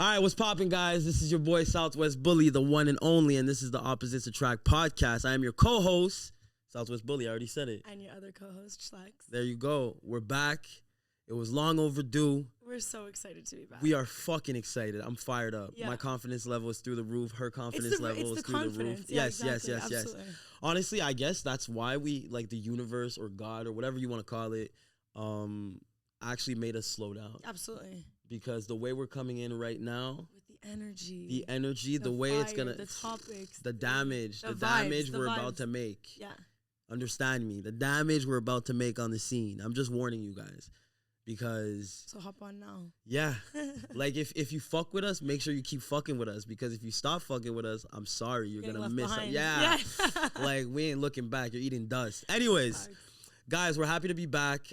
All right, what's poppin', guys? This is your boy Southwest Bully, the one and only, and this is the Opposites Attract podcast. I am your co-host, Southwest Bully. I already said it. And your other co-host, Shlex. There you go. We're back. It was long overdue. We're so excited to be back. We are fucking excited. I'm fired up. Yeah. My confidence level is through the roof. Her confidence level is through the roof. Yeah, yes, exactly. yes. Absolutely. Honestly, I guess that's why we, like, the universe or God or whatever you want to call it, actually made us slow down. Absolutely. Because the way we're coming in right now, with the energy, the way fire, it's gonna, the topics, the damage, the damage vibes, we're about to make. Yeah. Understand me, the damage we're about to make on the scene. I'm just warning you guys, because so hop on now. Yeah, like if you fuck with us, make sure you keep fucking with us, because if you stop fucking with us, I'm sorry, you're gonna miss it. Yeah, like we ain't looking back. You're eating dust. Anyways, guys, we're happy to be back.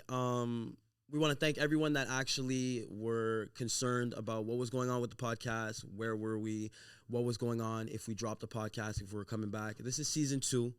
We want to thank everyone that actually were concerned about what was going on with the podcast. Where were we? What was going on? If we dropped the podcast, if we were coming back. This is season 2.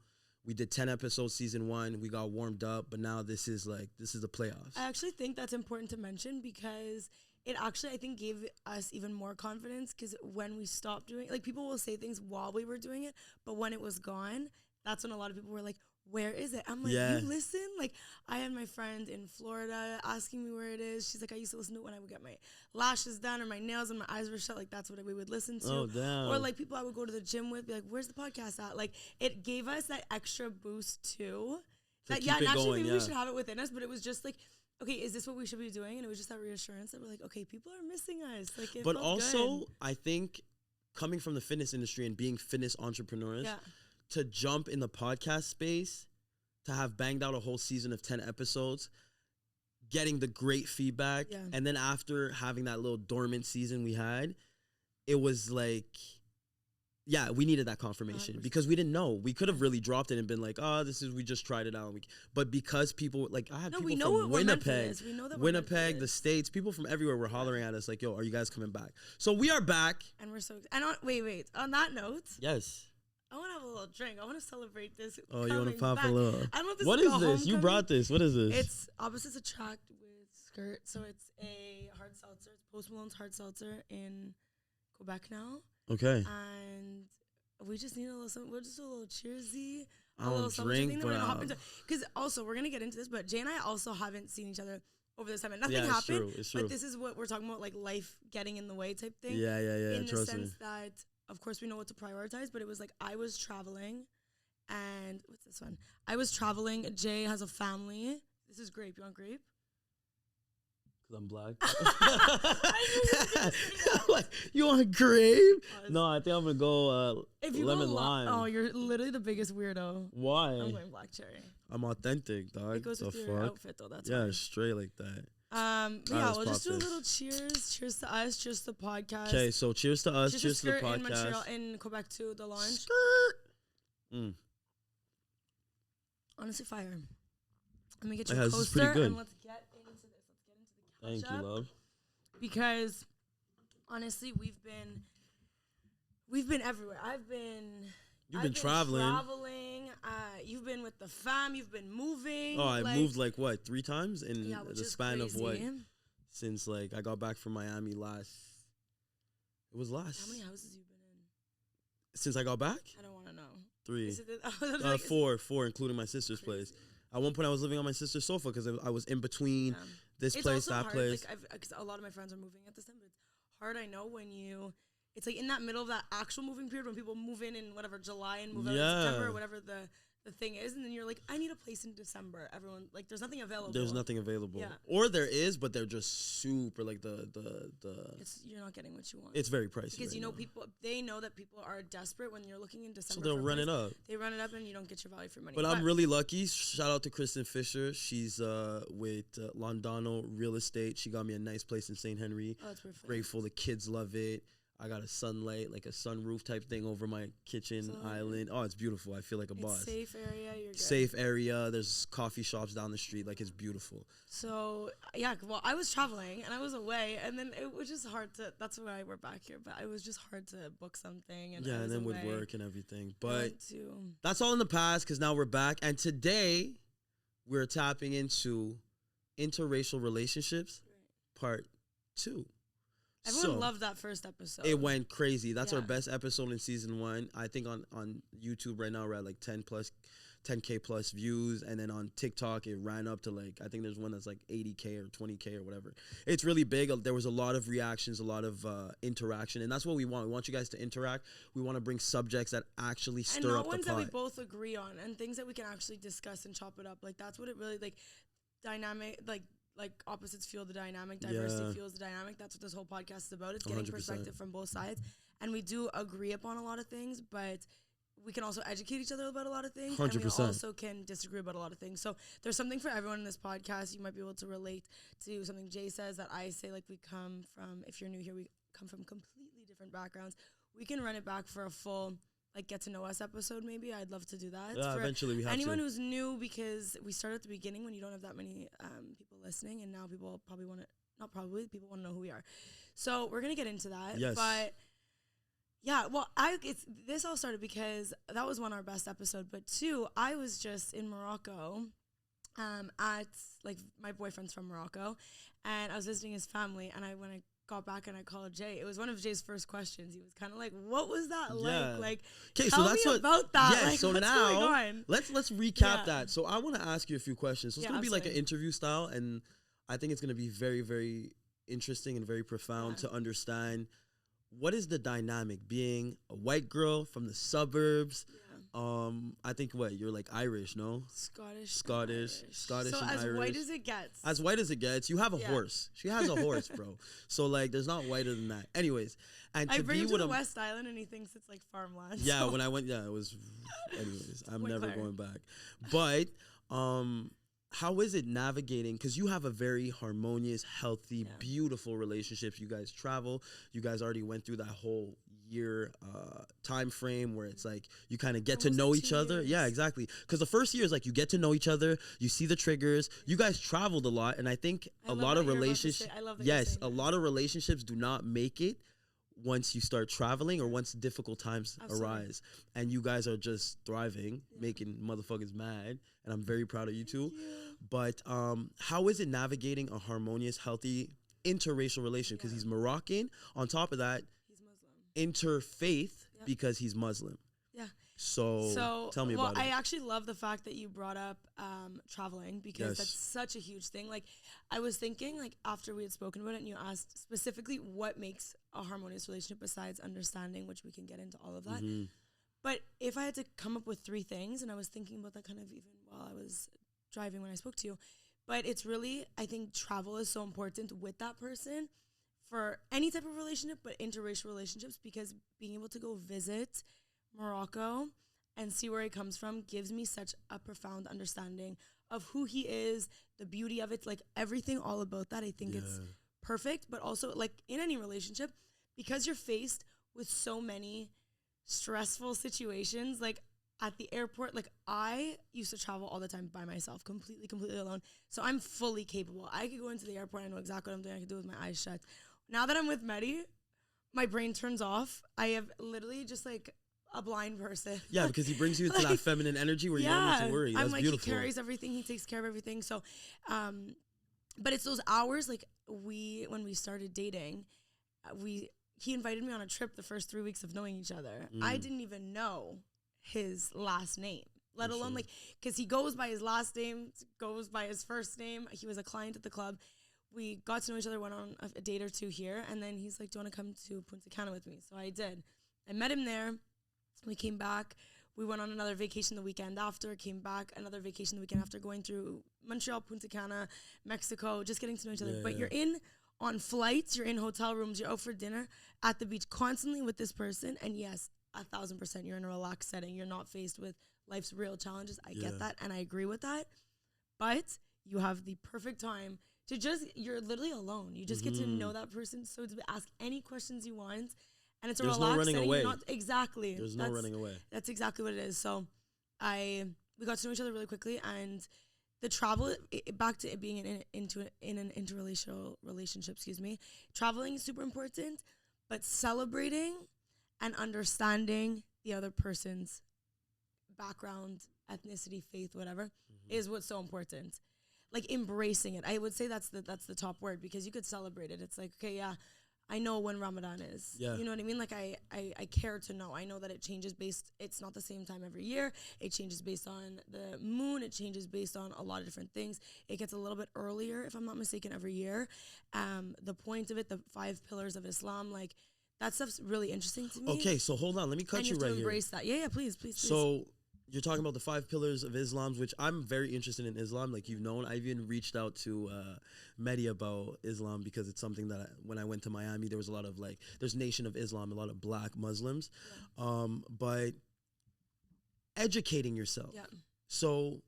We did 10 episodes season 1. We got warmed up, but now this is the playoffs. I actually think that's important to mention, because it actually, I think, gave us even more confidence, because when we stopped doing it, like, people will say things while we were doing it, but when it was gone, that's when a lot of people were like, where is it? I'm like, you listen? Like, I had my friend in Florida asking me where it is. She's like, I used to listen to it when I would get my lashes done or my nails and my eyes were shut. Like, that's what we would listen to. Oh, damn. Or, like, people I would go to the gym with, be like, where's the podcast at? Like, it gave us that extra boost, too. That, yeah, naturally, maybe we should have it within us, but it was just like, okay, is this what we should be doing? And it was just that reassurance that we're like, okay, people are missing us. Like, it but felt also, good. I think, coming from the fitness industry and being fitness entrepreneurs, to jump in the podcast space, to have banged out a whole season of 10 episodes, getting the great feedback, and then after having that little dormant season we had, it was like, yeah, we needed that confirmation 100%. Because we didn't know. We could have really dropped it and been like, oh, we just tried it out. But because people, like, I had people from Winnipeg, the States, people from everywhere were hollering at us like, yo, are you guys coming back? So we are back. And we're so excited. Wait. On that note. Yes. I want to have a little drink. I want to celebrate this. Oh, you want to pop a little? I don't know if this what is this? You brought this. What is this? It's Opposites Attract with Skirt. So it's a hard seltzer. It's Post Malone's hard seltzer in Quebec now. Okay. And we just need a little something. We'll just do a little cheersy. I don't drink, but... Because also, we're going to get into this, but Jay and I also haven't seen each other over this time. And nothing happened. It's true. But this is what we're talking about, like life getting in the way type thing. Yeah. In the sense that, of course, we know what to prioritize, but it was like I was traveling, and what's this one? I was traveling. Jay has a family. This is grape. You want grape? Because I'm black. Like, you want grape? No, I think I'm going to go lemon lime. Oh, you're literally the biggest weirdo. Why? I'm going black cherry. I'm authentic, dog. It goes with your outfit, though. That's why. Straight like that. We'll just do a little cheers. Cheers to us. Cheers to the podcast. Okay, so cheers to us. Cheers to the podcast. In Montreal, in Quebec too. The launch. Skirt. Honestly, fire. Let me get you a coaster and let's get into this. Let's get into the ketchup. Thank you, love. Because honestly, we've been everywhere. You've been traveling. You've been with the fam. You've been moving. Oh, I moved like what, 3 times in the span crazy. Of what? Since like I got back from Miami last. It was last. How many houses you been in? Since I got back? I don't want to know. 3. 4, including my sister's place. At one point, I was living on my sister's sofa because I was in between this place, that place. Because a lot of my friends are moving at this time, but it's hard. I know when it's like in that middle of that actual moving period when people move in whatever July and move out in September or whatever the thing is, and then you're like, I need a place in December. Everyone, like, there's nothing available. Yeah. Or there is, but they're just super like you're not getting what you want. It's very pricey. Because they know that people are desperate when you're looking in December. So they'll run it up. They run it up and you don't get your value for money. But I'm really lucky. Shout out to Kristen Fisher. She's with Londano Real Estate. She got me a nice place in St. Henry. Oh, that's perfect. Grateful. The kids love it. I got a sunlight, like a sunroof type thing over my kitchen island. Oh, it's beautiful. I feel like a boss. Safe area. You're good. Safe area. There's coffee shops down the street. Like, it's beautiful. So, yeah, well, I was traveling and I was away, and then it was just hard to, that's why we're back here, but it was just hard to book something. And yeah, and then with work and everything. But that's all in the past because now we're back. And today we're tapping into interracial relationships, part 2. Everyone loved that first episode. It went crazy. That's our best episode in season 1. I think on YouTube right now we're at like 10K plus views, and then on TikTok it ran up to like, I think there's one that's like 80K or 20K or whatever. It's really big. There was a lot of reactions, a lot of interaction, and that's what we want. We want you guys to interact. We want to bring subjects that actually stir up the pot. And ones that we both agree on, and things that we can actually discuss and chop it up. Like that's what it really like. Dynamic, like opposites fuel the dynamic, diversity fuels the dynamic. That's what this whole podcast is about. It's getting 100%. Perspective from both sides, and we do agree upon a lot of things, but we can also educate each other about a lot of things, 100%. And we also can disagree about a lot of things. So there's something for everyone in this podcast. You might be able to relate to something Jay says that I say. Like we come from, if you're new here, we come from completely different backgrounds. We can run it back for a full get to know us episode. Maybe I'd love to do that. Yeah, eventually we have anyone to. Who's new, because we started at the beginning when you don't have that many people listening, and now people probably want to, not probably, people want to know who we are. So we're gonna get into that. Yes. But yeah, well, this all started because that was our best episode. But 2, I was just in Morocco, at my boyfriend's from Morocco, and I was visiting his family, and when I got back and I called Jay, it was one of Jay's first questions. He was kind of like, what was that like? Like, tell me about that. Yeah, like, so what's now going on? let's recap that. So I want to ask you a few questions. So it's going to be like an interview style, and I think it's going to be very, very interesting and very profound to understand what is the dynamic being a white girl from the suburbs. I think you're like Irish, no? Scottish so and Irish. So as white as it gets. As white as it gets. You have a horse. She has a horse, bro. So there's not whiter than that. Anyways, and I bring him to the West Island and he thinks it's like farmland. Yeah, so. When I went, it was. Anyways, I'm never going back. But how is it navigating? Because you have a very harmonious, healthy, beautiful relationship. You guys travel. You guys already went through that whole year time frame where it's like you kind of get to know each other. Yeah, exactly. Because the first year is like you get to know each other, you see the triggers. You guys traveled a lot, and I think a lot of relationships, a lot of relationships do not make it once you start traveling or once difficult times arise. And you guys are just thriving, making motherfuckers mad, and I'm very proud of you two. But how is it navigating a harmonious, healthy interracial relationship? Because he's Moroccan. On top of that, interfaith because he's Muslim. Yeah. So tell me about it. I actually love the fact that you brought up traveling, because that's such a huge thing. Like I was thinking, after we had spoken about it and you asked specifically what makes a harmonious relationship besides understanding, which we can get into all of that. Mm-hmm. But if I had to come up with 3 things, and I was thinking about that kind of even while I was driving when I spoke to you, but it's really, I think travel is so important with that person for any type of relationship, but interracial relationships, because being able to go visit Morocco and see where he comes from gives me such a profound understanding of who he is, the beauty of it, everything all about that. I think it's perfect, but also in any relationship, because you're faced with so many stressful situations, at the airport, I used to travel all the time by myself, completely alone. So I'm fully capable. I could go into the airport, I know exactly what I'm doing. I could do it with my eyes shut. Now that I'm with Mehdi, my brain turns off. I have literally just a blind person. Yeah, because he brings you into that feminine energy where you don't need to worry. That's beautiful. He carries everything. He takes care of everything. So, but it's those hours, when we started dating, he invited me on a trip the first 3 weeks of knowing each other. I didn't even know his last name, let alone because he goes by his last name, goes by his first name. He was a client at the club. We got to know each other, went on a date or 2 here, and then he's like, do you want to come to Punta Cana with me? So I did. I met him there. We came back. We went on another vacation the weekend after, came back, another vacation the weekend after, going through Montreal, Punta Cana, Mexico, just getting to know each other. But you're on flights, you're in hotel rooms, you're out for dinner, at the beach, constantly with this person. And yes, 1,000%, you're in a relaxed setting. You're not faced with life's real challenges. I get that, and I agree with that. But you have the perfect time to you're literally alone. You just get to know that person, so to ask any questions you want. And it's a relaxed setting. There's no running away. Exactly. There's no running away. That's exactly what it is. So we got to know each other really quickly, and the travel, back to it being in an interracial relationship, traveling is super important, but celebrating and understanding the other person's background, ethnicity, faith, whatever, is what's so important. Embracing it. I would say that's the top word, because you could celebrate it. It's okay, yeah, I know when Ramadan is. Yeah. You know what I mean? Like I care to know. I know that it changes it's not the same time every year. It changes based on the moon. It changes based on a lot of different things. It gets a little bit earlier, if I'm not mistaken, every year. The point of it, the 5 pillars of Islam, like that stuff's really interesting to me. Okay, so hold on. Let me cut and you right here. Embrace that. Yeah, please. So you're talking about the 5 pillars of Islam, which I'm very interested in Islam. Like you've known, I've even reached out to Mehdi about Islam because it's something that when I went to Miami, there was a lot of there's Nation of Islam, a lot of black Muslims, but educating yourself. Yeah. So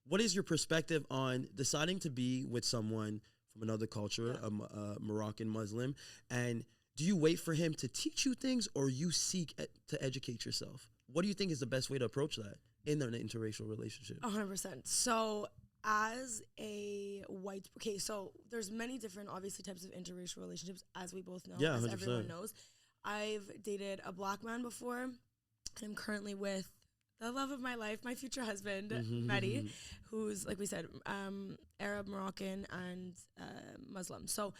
what is your perspective on deciding to be with someone from another culture, a Moroccan Muslim, and do you wait for him to teach you things or you seek to educate yourself? What do you think is the best way to approach that in an interracial relationship? 100%. So as a white, so there's many different, obviously, types of interracial relationships, as we both know, yeah, as 100%. everyone knows. I've dated a black man before, and I'm currently with the love of my life, my future husband, Mehdi, who's, like we said, Arab, Moroccan, and Muslim. So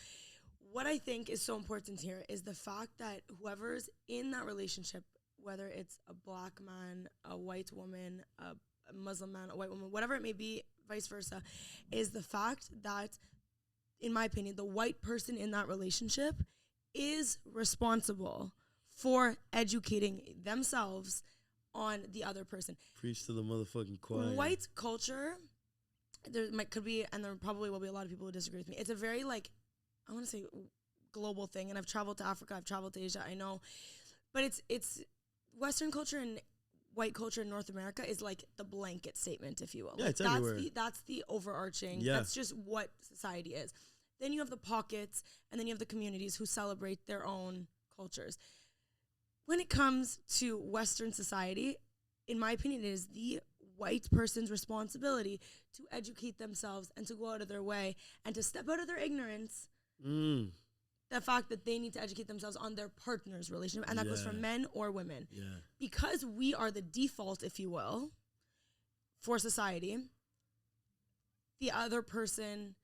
what I think is so important here is the fact that whoever's in that relationship, whether it's a black man, a white woman, a Muslim man, a white woman, whatever it may be, vice versa, is the fact that, in my opinion, the white person in that relationship is responsible for educating themselves on the other person. Preach to the motherfucking choir. White culture, could be, and there probably will be a lot of people who disagree with me. It's a very, I want to say global thing, and I've traveled to Africa, I've traveled to Asia, I know, but it's Western culture and white culture in North America is like the blanket statement, if you will. Yeah, it's everywhere. That's the overarching. Yeah. That's just what society is. Then you have the pockets, and then you have the communities who celebrate their own cultures. When it comes to Western society, in my opinion, it is the white person's responsibility to educate themselves and to go out of their way and to step out of their ignorance. The fact that they need to educate themselves on their partner's relationship, and that goes for men or women. Yeah. Because we are the default, if you will, for society, the other person,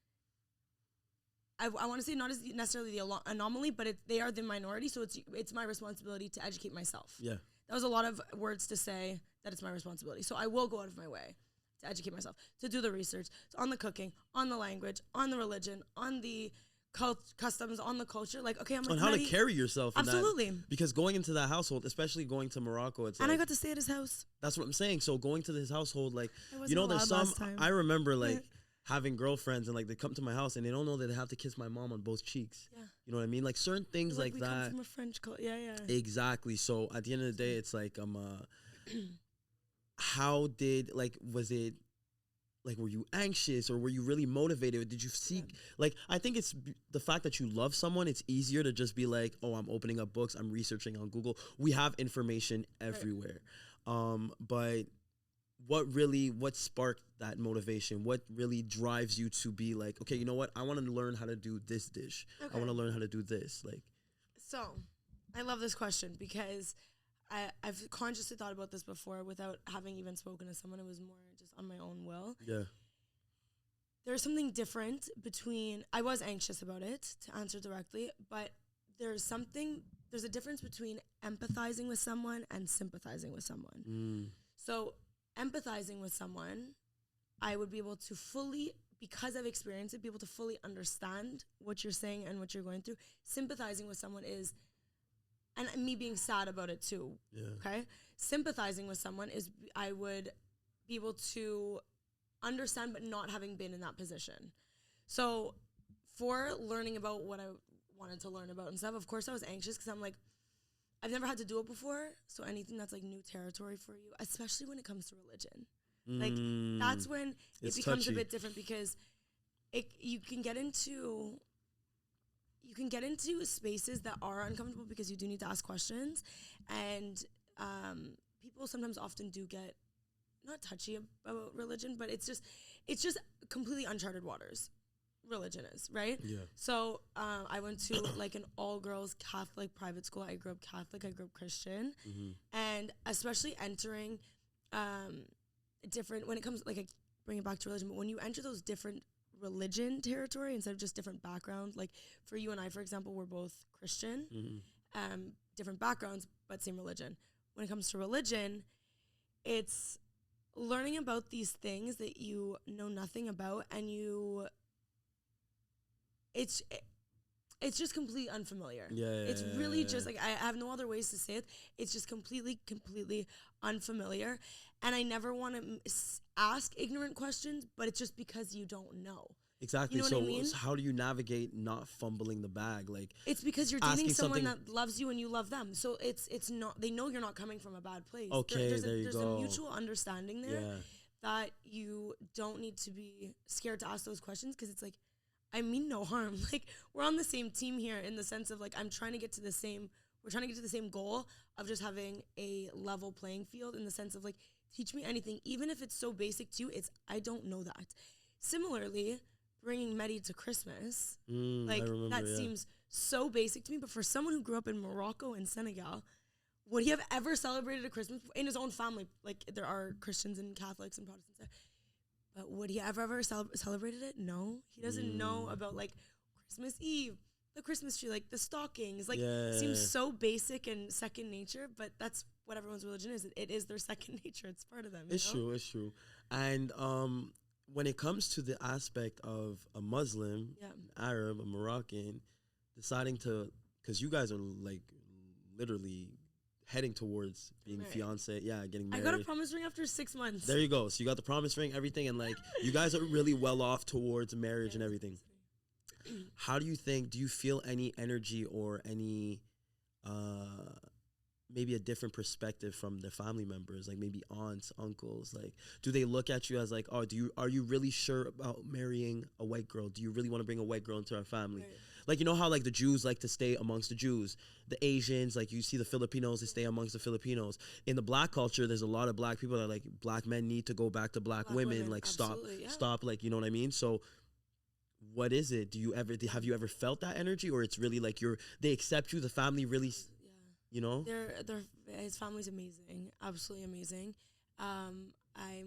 I want to say not as necessarily the anomaly, but they are the minority, so it's my responsibility to educate myself. Yeah. That was a lot of words to say that it's my responsibility. So I will go out of my way to educate myself, to do the research, on the cooking, on the language, on the religion, on the customs, on the culture, on how to carry yourself. Absolutely. Because going into that household, especially going to Morocco, it's and I got to stay at his house. That's what I'm saying. So going to his household, there's some. I remember having girlfriends and they come to my house and they don't know that they have to kiss my mom on both cheeks. Yeah. You know what I mean? Certain things like we that. Come from a French culture. Yeah. Exactly. So at the end of the day, it's how did was it? Were you anxious or were you really motivated? Did you seek, I think it's the fact that you love someone, it's easier to just be oh, I'm opening up books, I'm researching on Google. We have information everywhere. Right. But what sparked that motivation? What really drives you to be okay, you know what? I want to learn how to do this dish. Okay. I want to learn how to do this. So, I love this question because I've consciously thought about this before without having even spoken to someone. It was more just on my own will. Yeah. There's something different between, I was anxious about it, to answer directly, but there's a difference between empathizing with someone and sympathizing with someone. So empathizing with someone, I would be able to fully, because I've experienced it, be able to fully understand what you're saying and what you're going through. Sympathizing with someone is, and me being sad about it too. Yeah. Okay. Sympathizing with someone is I would be able to understand, but not having been in that position. So for learning about what I wanted to learn about and stuff, of course I was anxious because I'm I've never had to do it before. So anything that's new territory for you, especially when it comes to religion, that's when it becomes touchy. A bit different because you can get into spaces that are uncomfortable because you do need to ask questions, and people sometimes often do get not touchy about religion, but it's just completely uncharted waters. Religion is, right? Yeah. So I went to an all-girls Catholic private school. I grew up Catholic. I grew up Christian, and especially entering different when it comes I bring it back to religion, but when you enter those different religion territory instead of just different background. Like for you and I, for example, we're both Christian, different backgrounds, but same religion. When it comes to religion, it's learning about these things that you know nothing about, and it's just completely unfamiliar. It's really just like, I have no other ways to say it. It's just completely unfamiliar. And I never want to ask ignorant questions, but it's just because you don't know. Exactly. You know so, what I mean? So how do you navigate not fumbling the bag? Like, it's because you're dating someone that loves you and you love them. So it's not, they know you're not coming from a bad place. Okay, there's a mutual understanding there that you don't need to be scared to ask those questions, because it's like, I mean no harm. Like, we're on the same team here in the sense of like, we're trying to get to the same goal of just having a level playing field, in the sense of like, teach me anything, even if it's so basic to you. I don't know that. Similarly, bringing Mehdi to Christmas, seems so basic to me, but for someone who grew up in Morocco and Senegal, would he have ever celebrated a Christmas in his own family? Like, there are Christians and Catholics and Protestants there. But would he ever celebrated it? No. He doesn't know about, like, Christmas Eve, the Christmas tree, like, the stockings. Like, seems so basic and second nature, but that's what everyone's religion is. It is their second nature. It's part of them. It's true. And when it comes to the aspect of a Muslim, Arab, a Moroccan, deciding to, because you guys are, like, literally heading towards being fiance, getting married. I got a promise ring after 6 months. There you go. So you got the promise ring, everything, and like you guys are really well off towards marriage and everything. How do you feel any energy or any maybe a different perspective from the family members, like maybe aunts, uncles? Like, do they look at you as like, oh, are you really sure about marrying a white girl? Do you really want to bring a white girl into our family? Right. Like, you know how like the Jews like to stay amongst the Jews, the Asians, like you see the Filipinos, they stay amongst the Filipinos. In the black culture, there's a lot of black people that like, black men need to go back to black women, like stop, like, you know what I mean? So what is it? Have you ever felt that energy, or it's really like they accept you, the family really, you know? His family's amazing, absolutely amazing. I'm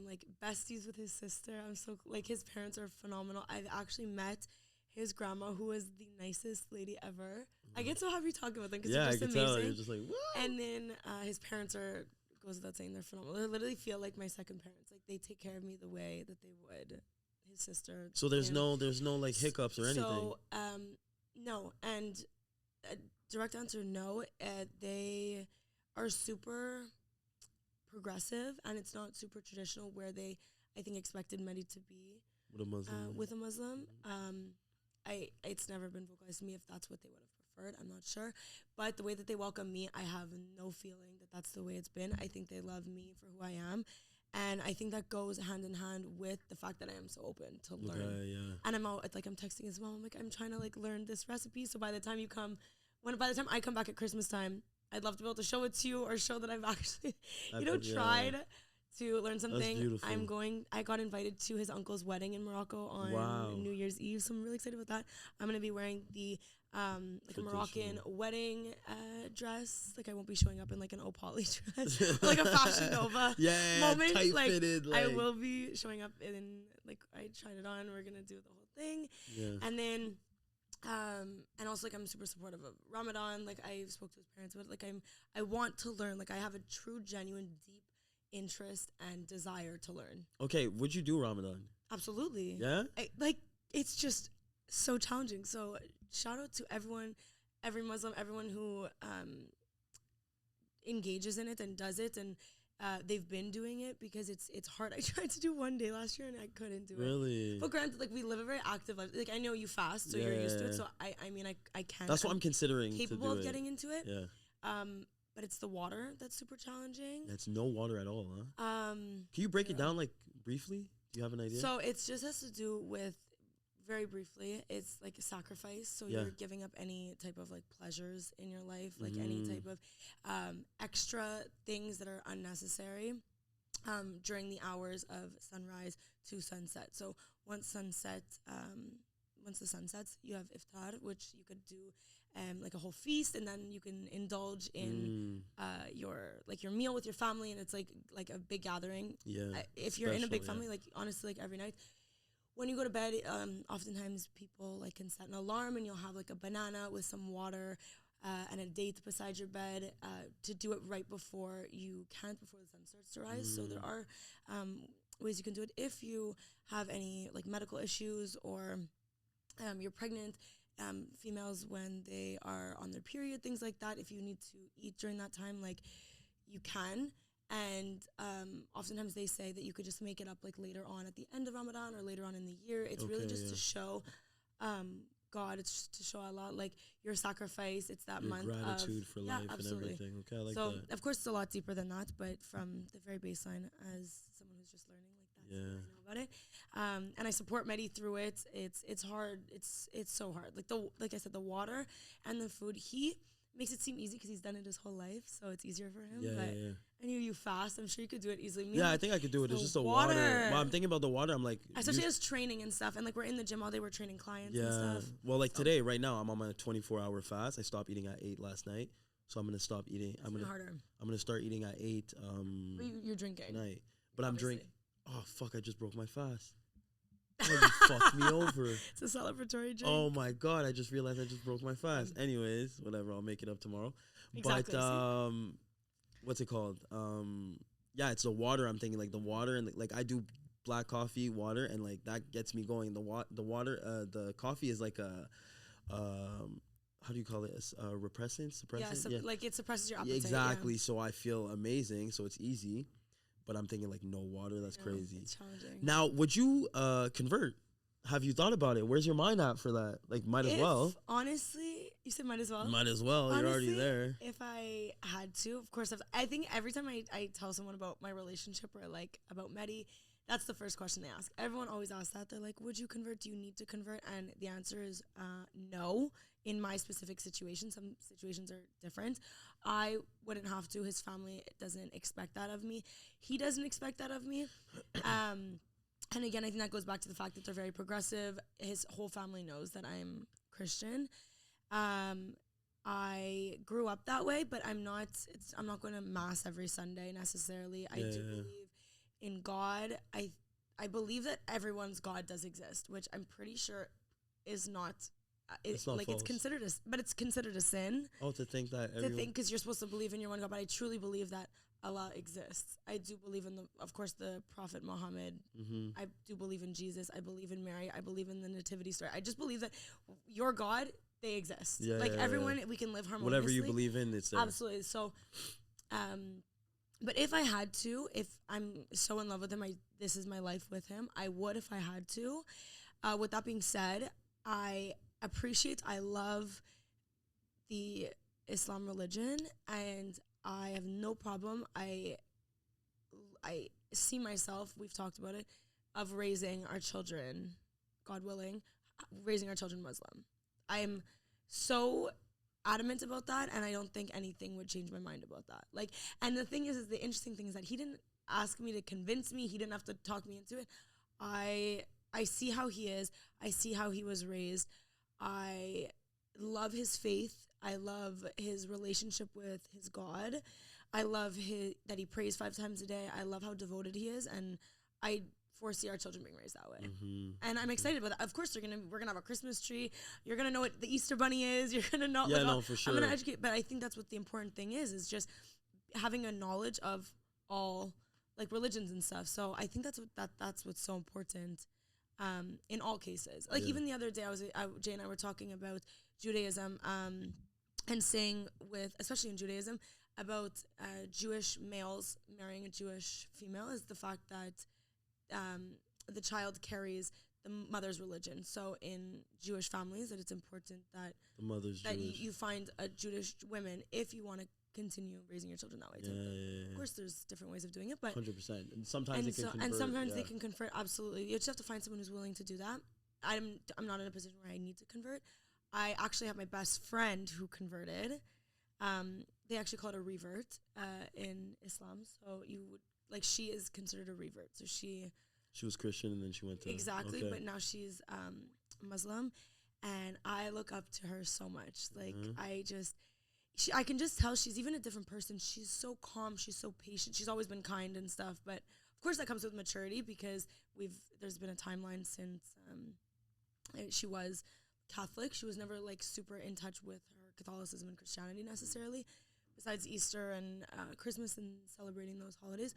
like besties with his sister. I'm so, like, his parents are phenomenal. I've actually met his grandma, who was the nicest lady ever. I get so happy talking about them because they're just amazing. Tell. You're just like, what? And then his parents goes without saying, they're phenomenal. They literally feel like my second parents. Like, they take care of me the way that they would his sister. So there's no like hiccups or anything. So no, and direct answer, no. They are super progressive, and it's not super traditional where they, I think, expected Mehdi to be with a Muslim. It's never been vocalized to me if that's what they would have preferred. I'm not sure, but the way that they welcome me, I have no feeling that that's the way it's been. I think they love me for who I am, and I think that goes hand in hand with the fact that I am so open to learn. And I'm out, like, I'm texting his mom, I'm like, I'm trying to like learn this recipe, so by the time I come back at Christmas time, I'd love to be able to show it to you, or show that I've actually tried to learn something. I got invited to his uncle's wedding in Morocco on New Year's Eve, so I'm really excited about that. I'm gonna be wearing the like a Moroccan wedding dress. Like, I won't be showing up in like an Opali dress, or like a Fashion Nova moment. Like, I will be showing up in, like, I tried it on. We're gonna do the whole thing, and then and also, like, I'm super supportive of Ramadan. Like, I spoke to his parents, but like, I want to learn. Like, I have a true, genuine, deep interest and desire to learn. Okay, would you do Ramadan? Absolutely. Yeah? It's just so challenging. So shout out to every Muslim, everyone who engages in it and does it, and they've been doing it, because it's hard. I tried to do one day last year and I couldn't do it. Really? But granted, like, we live a very active life. Like, I know you fast, so you're used to it. So I mean, I can. That's what I'm considering. Capable of getting into it. Yeah. But it's the water that's super challenging. That's no water at all, huh? Can you break it down, like, briefly? Do you have an idea? So it just has to do with, very briefly, it's like a sacrifice. So you're giving up any type of like pleasures in your life, like any type of extra things that are unnecessary during the hours of sunrise to sunset. So once the sun sets, you have iftar, which you could do like a whole feast, and then you can indulge in your meal with your family, and it's like a big gathering. Yeah. If you're in a big family, like, honestly, like, every night. when you go to bed, oftentimes people like can set an alarm, and you'll have like a banana with some water and a date beside your bed to do it right before the sun starts to rise. So there are ways you can do it if you have any like medical issues, or you're pregnant. Females, when they are on their period, things like that, if you need to eat during that time, like, you can. And oftentimes they say that you could just make it up like later on at the end of Ramadan or later on in the year. It's really just to show God, it's just to show Allah, like, your sacrifice. It's that your month gratitude for life absolutely. and everything. Okay, I like so that. Of course it's a lot deeper than that, but from the very baseline, as someone who's just learning, like, that's what I know about it. And I support Mehdi through it. It's hard. It's so hard. Like I said, the water and the food, he makes it seem easy because he's done it his whole life, so it's easier for him. I knew you fast. I'm sure you could do it easily. I think I could do it. It's just the water. Well, I'm thinking about the water. I'm like, especially as training and stuff, and like we're in the gym all day, we're training clients and stuff. Well, like today, right now, I'm on my 24-hour fast. I stopped eating at 8 last night, so I'm gonna stop eating. I'm gonna start eating at 8. You're drinking tonight, but I'm drinking. Oh fuck! I just broke my fast. Oh, you fucked me over. It's a celebratory drink. Oh my god! I just realized I just broke my fast. Anyways, whatever. I'll make it up tomorrow. Exactly. But what's it called? It's the water. I'm thinking like the water, and like I do black coffee, water, and like that gets me going. The water, the coffee is like a how do you call it? Suppressant. Like it suppresses your appetite. Exactly. So I feel amazing. So it's easy. But I'm thinking like no water. That's crazy. It's challenging. Now, would you convert? Have you thought about it? Where's your mind at for that? Like, might as well. Honestly, you said might as well. Might as well. Honestly, you're already there. If I had to, of course. I think every time I tell someone about my relationship or like about Mehdi, that's the first question they ask. Everyone always asks that. They're like, would you convert? Do you need to convert? And the answer is no. In my specific situation, some situations are different. I wouldn't have to. His family doesn't expect that of me. He doesn't expect that of me. And again, I think that goes back to the fact that they're very progressive. His whole family knows that I'm Christian. I grew up that way, but I'm not going to mass every Sunday necessarily. I do believe in God. I believe that everyone's God does exist, which I'm pretty sure is not. It's not like false. It's considered a sin. Oh, to think that because you're supposed to believe in your one God, but I truly believe that Allah exists. I do believe in of course, the Prophet Muhammad. Mm-hmm. I do believe in Jesus. I believe in Mary. I believe in the nativity story. I just believe that your God, they exist. Everyone, we can live harmoniously. Whatever you believe in, it's there. Absolutely. So, but if I had to, if I'm so in love with him, this is my life with him, I would if I had to. With that being said, I love the Islam religion, and I have no problem. I see myself, we've talked about it, of raising our children, God willing, raising our children Muslim. I'm so adamant about that, and I don't think anything would change my mind about that. Like, and the thing is the interesting thing is that he didn't ask me to convince me. He didn't have to talk me into it. I see how he is. I see how he was raised. I love his faith. I love his relationship with his God. I love that he prays 5 times a day. I love how devoted he is, and I foresee our children being raised that way. Mm-hmm. And I'm excited about that. Of course, we're gonna have a Christmas tree. You're gonna know what the Easter Bunny is. You're gonna know. For sure. I'm gonna educate, but I think that's what the important thing is just having a knowledge of all like religions and stuff. So I think that's what's so important. In all cases, like even the other day, Jay and I were talking about Judaism, and saying especially in Judaism, about Jewish males marrying a Jewish female is the fact that the child carries the mother's religion. So in Jewish families, that it's important that the mother's that Jewish. You find a Jewish woman if you want to continue raising your children that way. Of course, there's different ways of doing it, but 100%. And sometimes they can convert. Absolutely, you just have to find someone who's willing to do that. I'm not in a position where I need to convert. I actually have my best friend who converted. They actually call it a revert in Islam. So she is considered a revert. So she was Christian and then she went to but now she's Muslim, and I look up to her so much. Like I can just tell she's even a different person. She's so calm. She's so patient. She's always been kind and stuff. But of course that comes with maturity, because there's been a timeline since she was Catholic. She was never like super in touch with her Catholicism and Christianity necessarily, besides Easter and Christmas and celebrating those holidays.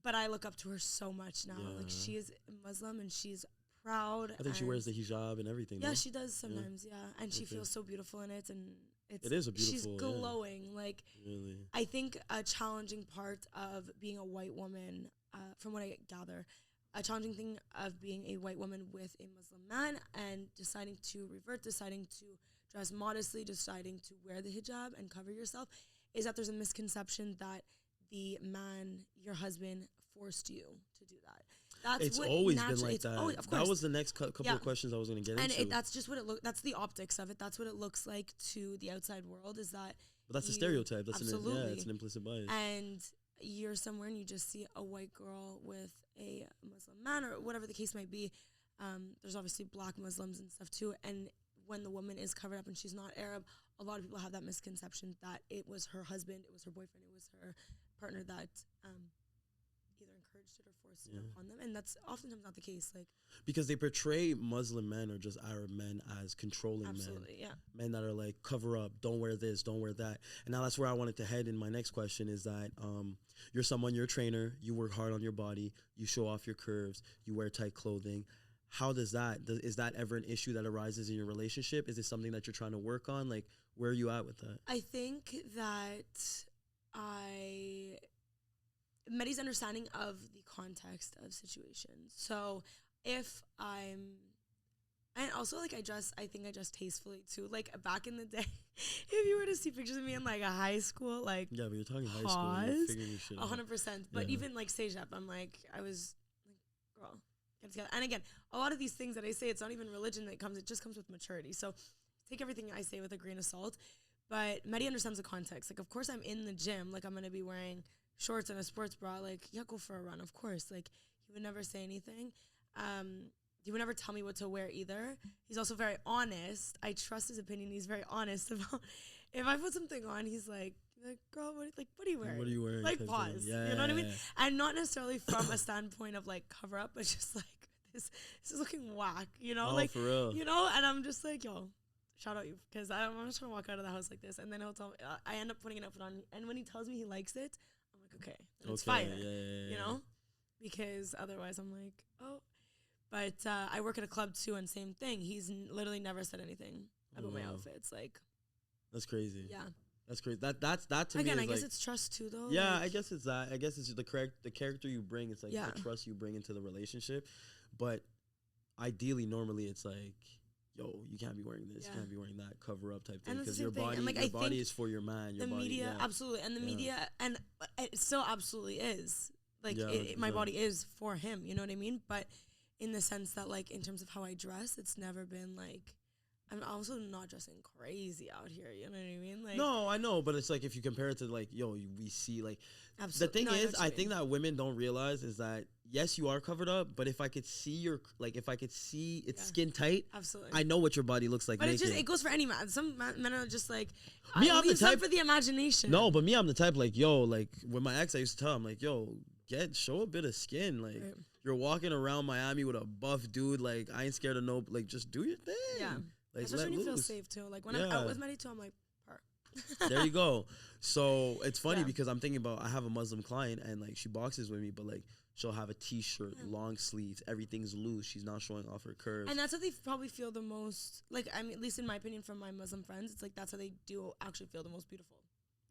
But I look up to her so much now. Like, she is Muslim and she's proud. I think she wears the hijab and everything. Yeah, she does sometimes. Yeah, and she feels so beautiful in it, and it is a beautiful. She's glowing. Yeah. Like, really, I think a challenging part of being a white woman, from what I gather, a challenging thing of being a white woman with a Muslim man and deciding to revert, deciding to dress modestly, deciding to wear the hijab and cover yourself, is that there's a misconception that the man, your husband, forced you to do that. It's always been like that. Always, of course. That was the next couple of questions I was going to get into. And that's just what it looks. That's the optics of it. That's what it looks like to the outside world. Is that? But that's a stereotype. That's absolutely. It's an implicit bias. And you're somewhere and you just see a white girl with a Muslim man, or whatever the case might be. There's obviously black Muslims and stuff too. And when the woman is covered up and she's not Arab, a lot of people have that misconception that it was her husband, it was her boyfriend, it was her partner that either encouraged it or forced it upon them. And that's oftentimes not the case. Like, because they portray Muslim men or just Arab men as controlling men that are like, cover up, don't wear this, don't wear that. And now that's where I wanted to head in my next question, is that you're a trainer, you work hard on your body, you show off your curves, you wear tight clothing. How is that ever an issue that arises in your relationship? Is it something that you're trying to work on? Like, where are you at with that? I think that Medi's understanding of the context of situations. So if and also, like, I think I dress tastefully too. Like, back in the day, if you were to see pictures of me in like a high school, like, yeah, but you're talking high school, you're figuring your shit out. 100%. But even like stage up, I was like, girl, get together. And again, a lot of these things that I say, it's not even religion that comes; it just comes with maturity. So take everything I say with a grain of salt. But Medi understands the context. Like, of course, I'm in the gym. Like, I'm gonna be wearing shorts and a sports bra. Like, yeah, go for a run. Of course. Like, he would never say anything. He would never tell me what to wear either. He's also very honest. I trust his opinion. He's very honest about if I put something on, he's like, girl, what are you wearing? What are you wearing? Like, pause. You know what I mean? And not necessarily from a standpoint of like cover up, but just like this is looking whack, you know? Oh, like, for real. You know? And I'm just like, yo, shout out you, because I'm just trying to walk out of the house like this, and then he'll tell me. I end up putting an outfit on, and when he tells me he likes it, I'm like, okay, then it's fire. You know? Because otherwise, I'm like, oh. But I work at a club too, and same thing. He's literally never said anything about my outfits. Like, that's crazy. Yeah, that's crazy. That to again, me I is guess like, it's trust too, though. Yeah, like, I guess it's that. I guess it's the character you bring. It's like the trust you bring into the relationship. But ideally, normally, it's like, yo, you can't be wearing this, you can't be wearing that, cover up type thing, because your body, like, your body is for your man. Your the body, media, absolutely, and the media, and it still absolutely is. Like, my body is for him. You know what I mean? But in the sense that, like, in terms of how I dress, it's never been like, I'm also not dressing crazy out here. You know what I mean? Like, no, I know, but it's like, if you compare it to like, yo, we see like, absolutely. The thing is, I think that women don't realize is that, yes, you are covered up, but if I could see it's skin tight, absolutely, I know what your body looks like. But naked. it goes for any man. Some men are just like, me, I'm the type for the imagination. No, but me, I'm the type like, yo, like with my ex, I used to tell him like, yo, show a bit of skin, like. Right. You're walking around Miami with a buff dude, like, I ain't scared of no, like, just do your thing. Yeah. Like, especially when you feel safe, too. Like, when I'm out with Medi, too, I'm like, her. There you go. So, it's funny because I'm thinking about, I have a Muslim client, and, like, she boxes with me, but, like, she'll have a T-shirt, long sleeves, everything's loose. She's not showing off her curves. And that's how they probably feel the most, like, I mean, at least in my opinion from my Muslim friends, it's like, that's how they do actually feel the most beautiful.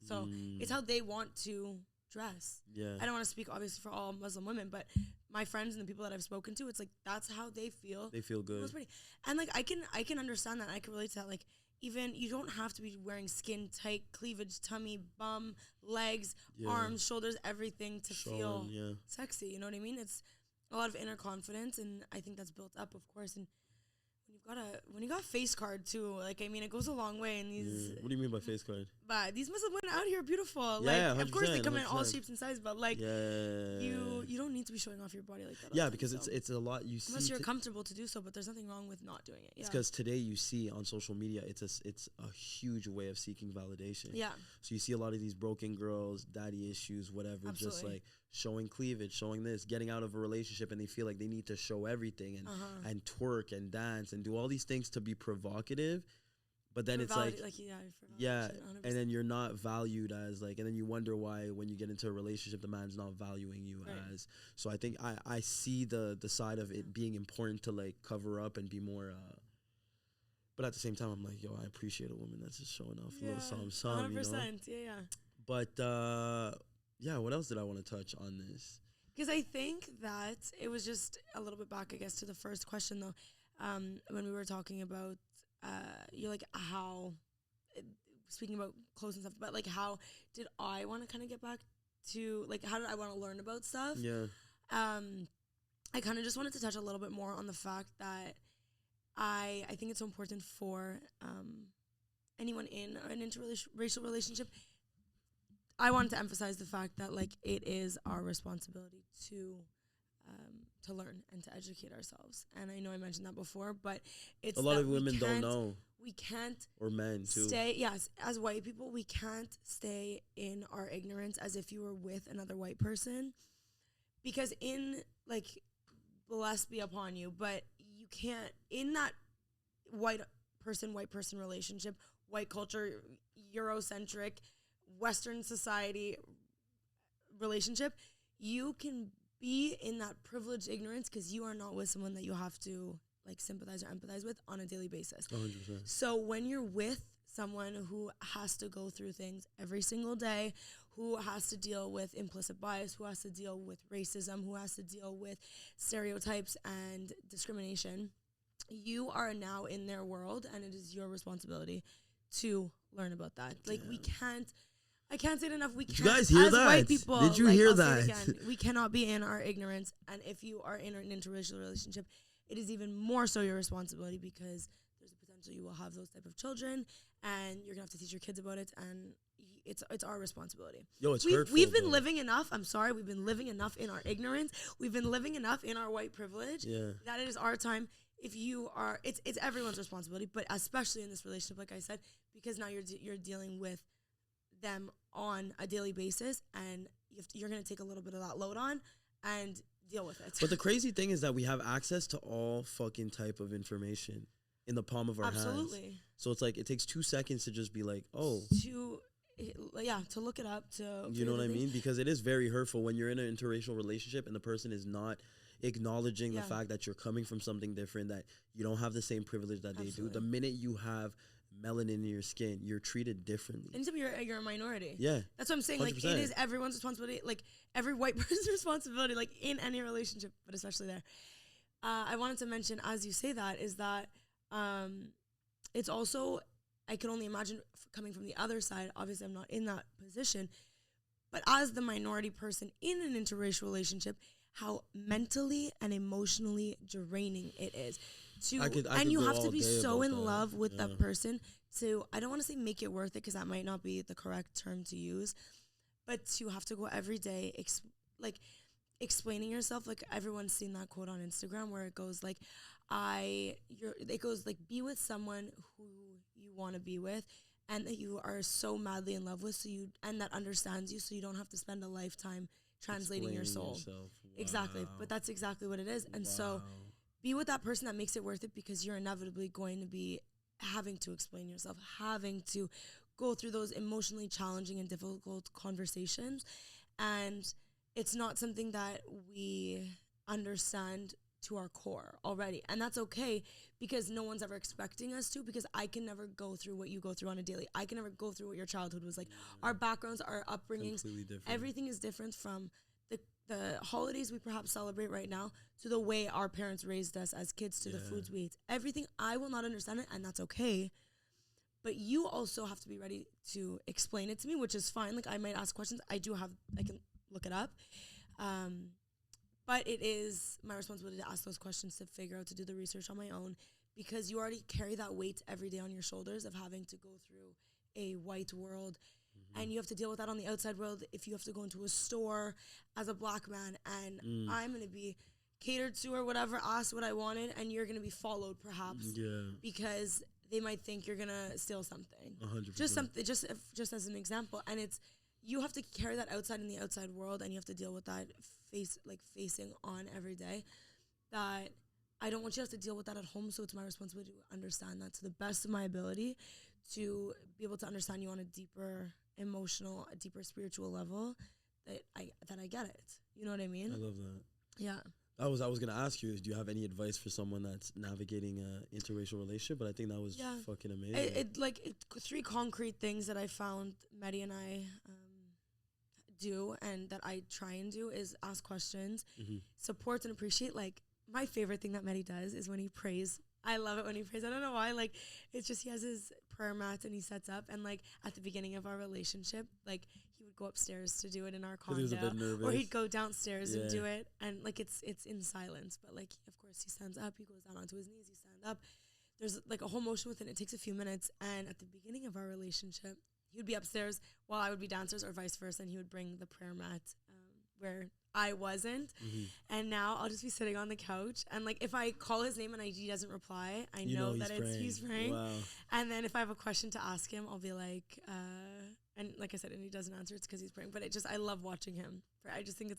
So, it's how they want to dress. Yeah. I don't want to speak obviously for all Muslim women, but my friends and the people that I've spoken to, it's like that's how they feel. They feel good. Pretty. And like I can understand that. I can relate to that. Like, even you don't have to be wearing skin tight cleavage, tummy, bum, legs, arms, shoulders, everything to feel sexy. You know what I mean? It's a lot of inner confidence, and I think that's built up, of course. And when you got a face card too, like, I mean, it goes a long way in these. What do you mean by face card? but these Muslim women out here are beautiful. Yeah, like, of course they come 100%. in all shapes and sizes, but like, you don't need to be showing off your body like that. Yeah, because it's a lot you see. Unless you're comfortable to do so, but there's nothing wrong with not doing it. It's because today you see on social media, it's a huge way of seeking validation. Yeah. So you see a lot of these broken girls, daddy issues, whatever, Absolutely. just like showing cleavage, showing this, getting out of a relationship, and they feel like they need to show everything and twerk and dance and do all these things to be provocative. But then it's like and then you're not valued as like, and then you wonder why when you get into a relationship, the man's not valuing you as. So I think I see the side of it being important to like cover up and be more. But at the same time, I'm like, yo, I appreciate a woman that's just showing off a little something, 100%. You know? Yeah. But yeah, what else did I want to touch on this? Because I think that it was just a little bit back, I guess, to the first question though, when we were talking about. You're like, how, speaking about clothes and stuff, but like, how did I want to kind of get back to, like, how did I want to learn about stuff? Yeah. I kind of just wanted to touch a little bit more on the fact that I think it's so important for anyone in an interracial relationship. I wanted to emphasize the fact that, like, it is our responsibility to learn and to educate ourselves. And I know I mentioned that before, but it's a lot of women don't know. We can't, or men too. Yes, as white people, we can't stay in our ignorance as if you were with another white person, because in, like, blessed be upon you, but you can't, in that white person relationship, white culture, Eurocentric, Western society relationship, you can be in that privileged ignorance because you are not with someone that you have to, like, sympathize or empathize with on a daily basis. 100%. So when you're with someone who has to go through things every single day, who has to deal with implicit bias, who has to deal with racism, who has to deal with stereotypes and discrimination, you are now in their world, and it is your responsibility to learn about that. Like, I can't say it enough. We can't. Did you guys hear that? White people, did you hear that? We cannot be in our ignorance. And if you are in an interracial relationship, it is even more so your responsibility, because there's a potential you will have those type of children, and you're gonna have to teach your kids about it. And it's our responsibility. Yo, it's hurtful. We've been living enough. I'm sorry. We've been living enough in our ignorance. We've been living enough in our white privilege. Yeah. That it is our time. If you are, it's everyone's responsibility, but especially in this relationship, like I said, because now you're dealing with them on a daily basis, and you're going to take a little bit of that load on and deal with it. But the crazy thing is that we have access to all fucking type of information in the palm of our hands. Absolutely. So it's like, it takes 2 seconds to just be like, oh. To look it up. You know what I mean? Because it is very hurtful when you're in an interracial relationship and the person is not acknowledging the fact that you're coming from something different, that you don't have the same privilege that they do. The minute you have melanin in your skin, you're treated differently. Anytime you're a minority. Yeah. That's what I'm saying. 100%. Like, it is everyone's responsibility, like every white person's responsibility, like in any relationship, but especially there. I wanted to mention, as you say that, is that it's also, I can only imagine coming from the other side. Obviously, I'm not in that position. But as the minority person in an interracial relationship, how mentally and emotionally draining it is. And you have to be so in love with that person to, I don't want to say make it worth it, because that might not be the correct term to use, but to have to go every day, explaining yourself. Like, everyone's seen that quote on Instagram where it goes like, be with someone who you want to be with, and that you are so madly in love with, and that understands you, so you don't have to spend a lifetime translating your soul. Wow. Exactly. But that's exactly what it is. And so be with that person that makes it worth it, because you're inevitably going to be having to explain yourself, having to go through those emotionally challenging and difficult conversations. And it's not something that we understand to our core already. And that's okay, because no one's ever expecting us to, because I can never go through what you go through on a daily. I can never go through what your childhood was like. Our backgrounds, our upbringings, everything is different, from the holidays we perhaps celebrate right now to the way our parents raised us as kids, to the foods we ate. Everything, I will not understand it, and that's okay. But you also have to be ready to explain it to me, which is fine. Like, I might ask questions. I can look it up. But it is my responsibility to ask those questions, to figure out, to do the research on my own, because you already carry that weight every day on your shoulders of having to go through a white world, and you have to deal with that on the outside world. If you have to go into a store as a black man, and I'm going to be catered to or whatever, asked what I wanted, and you're going to be followed perhaps because they might think you're going to steal something. 100%. Just as an example. And it's, you have to carry that outside in the outside world, and you have to deal with that facing on every day. That I don't want you to have to deal with that at home, so it's my responsibility to understand that to the best of my ability, to be able to understand you on a deeper emotional, a deeper spiritual level, that I get it. You know what I mean? I love that. Yeah. I was gonna ask you, do you have any advice for someone that's navigating a interracial relationship? But I think that was fucking amazing. Three concrete things that I found Medi and I do, and that I try and do, is ask questions, support and appreciate. Like, my favorite thing that Medi does is when he prays. I love it when he prays. I don't know why. Like, it's just, he has his prayer mat and he sets up, and like at the beginning of our relationship, like he would go upstairs to do it in our condo, he was a bit nervous, or he'd go downstairs and do it, and like it's in silence, but like of course he stands up, he goes down onto his knees, he stands up. There's like a whole motion within it. It takes a few minutes, and at the beginning of our relationship, he would be upstairs while I would be downstairs, or vice versa, and he would bring the prayer mat where I wasn't. And now I'll just be sitting on the couch, and like if I call his name and he doesn't reply, I know that he's praying. Wow. And then if I have a question to ask him, I'll be like, and like I said, and he doesn't answer, it's because he's praying. But I love watching him. I just think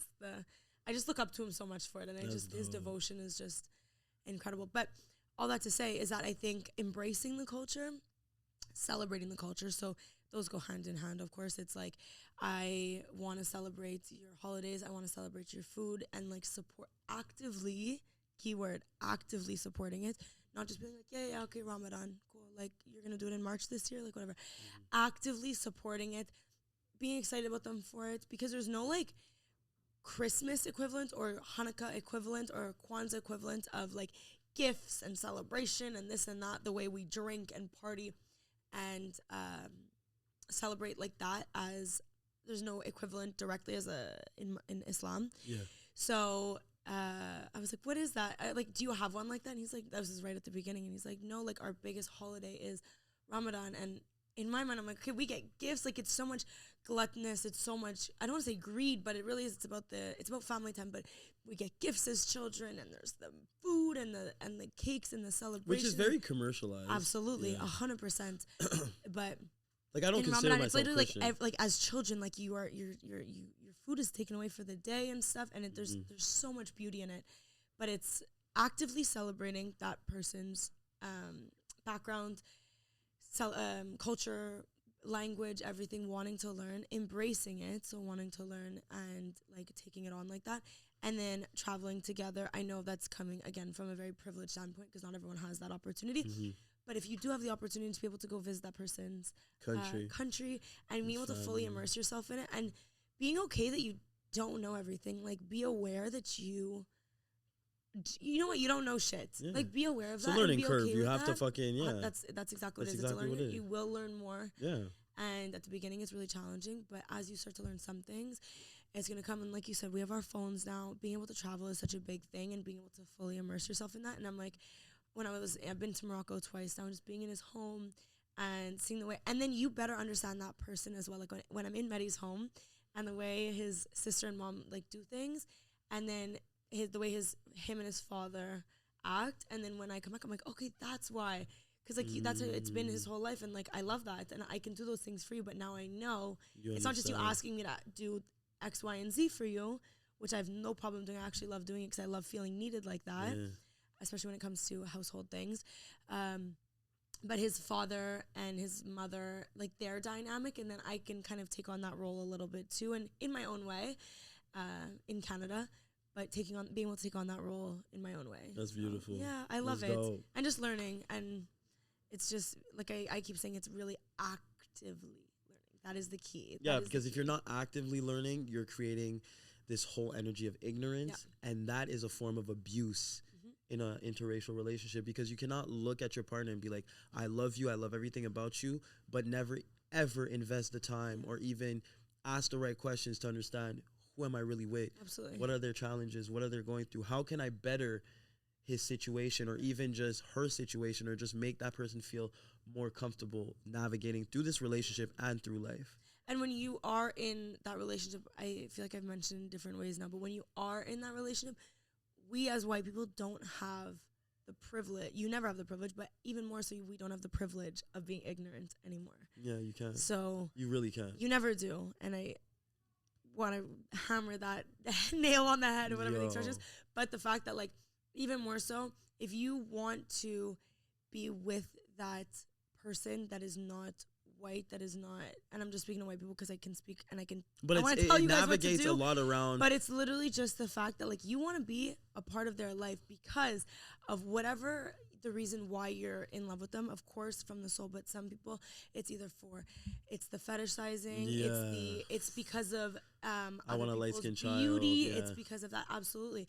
I just look up to him so much for it, and his devotion is just incredible. But all that to say is that I think embracing the culture, celebrating the culture, so those go hand in hand. Of course, it's like, I want to celebrate your holidays, I want to celebrate your food, and like support actively, keyword, actively supporting it, not just being like, yeah, okay, Ramadan, cool, like you're gonna do it in March this year, like whatever. Actively supporting it, being excited about them for it, because there's no like Christmas equivalent or Hanukkah equivalent or Kwanzaa equivalent of like gifts and celebration and this and that, the way we drink and party and celebrate like that, as there's no equivalent directly as in Islam. Yeah. So I was like, what is that? Like, do you have one like that? And he's like, that was right at the beginning. And he's like, no, like our biggest holiday is Ramadan. And in my mind, I'm like, okay, we get gifts. Like, it's so much gluttonous. It's so much, I don't want to say greed, but it really is. It's about family time. But we get gifts as children, and there's the food and the cakes and the celebration, which is very commercialized. Absolutely, 100%. But like, I don't consider Ramadan, myself it's Christian. like as children, like your food is taken away for the day and stuff, and there's so much beauty in it. But it's actively celebrating that person's background, culture, language, everything, wanting to learn, embracing it, so wanting to learn and like taking it on like that, and then traveling together. I know that's coming again from a very privileged standpoint, because not everyone has that opportunity. But if you do have the opportunity to be able to go visit that person's country and be able to fully immerse yourself in it, and being okay that you don't know everything, like be aware that you know what, you don't know shit. Like, be aware of that. It's a learning curve. Okay, you have to fucking, that's exactly what it is. It's a learning curve. You will learn more. Yeah. And at the beginning, it's really challenging. But as you start to learn some things, it's going to come. And like you said, we have our phones now. Being able to travel is such a big thing, and being able to fully immerse yourself in that. And I'm like, I've been to Morocco twice now, just being in his home and seeing the way, and then you better understand that person as well. Like when I'm in Medi's home, and the way his sister and mom like do things, and then the way him and his father act, and then when I come back, I'm like, okay, that's why, because like that's how it's been his whole life, and like I love that, and I can do those things for you. But now I know it's not just you asking me to do X, Y, and Z for you, which I have no problem doing. I actually love doing it because I love feeling needed like that. Yeah. Especially when it comes to household things. But his father and his mother, like their dynamic, and then I can kind of take on that role a little bit too, and in my own way, in Canada, but being able to take on that role in my own way. That's beautiful. Yeah, I love it. Dope. And just learning, and it's just, like I keep saying, it's really actively learning. That is the key. Yeah, because if you're not actively learning, you're creating this whole energy of ignorance, and that is a form of abuse in an interracial relationship, because you cannot look at your partner and be like, I love you, I love everything about you, but never ever invest the time or even ask the right questions to understand, who am I really with? Absolutely. What are their challenges? What are they going through? How can I better his situation, or even just her situation, or just make that person feel more comfortable navigating through this relationship and through life. And when you are in that relationship, I feel like I've mentioned in different ways now, but when you are in that relationship, we as white people don't have the privilege. You never have the privilege, but even more so, we don't have the privilege of being ignorant anymore. Yeah, you can. So you really can. You never do. And I want to hammer that nail on the head or whatever the expression is. But the fact that, like, even more so, if you want to be with that person that is not white, that is not, and I'm just speaking to white people because I can speak and I want to tell you guys what to do. Navigates a lot around. But it's literally just the fact that, like, you want to be a part of their life because of whatever the reason why you're in love with them, of course, from the soul. But some people, it's either it's the fetishizing, it's because of I want a light-skinned beauty, child. it's because of that, absolutely.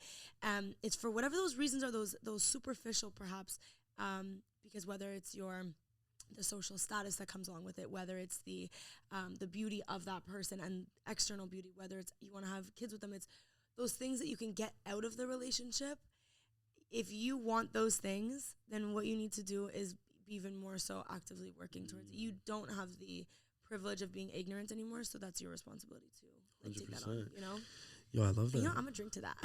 It's for whatever those reasons are, those superficial perhaps, because whether it's the social status that comes along with it, whether it's the beauty of that person and external beauty, whether it's you want to have kids with them, it's those things that you can get out of the relationship. If you want those things, then what you need to do is be even more so actively working towards it. You don't have the privilege of being ignorant anymore, so that's your responsibility to, like, take that on, you know? Yo, I love that. You know, I'm gonna drink to that.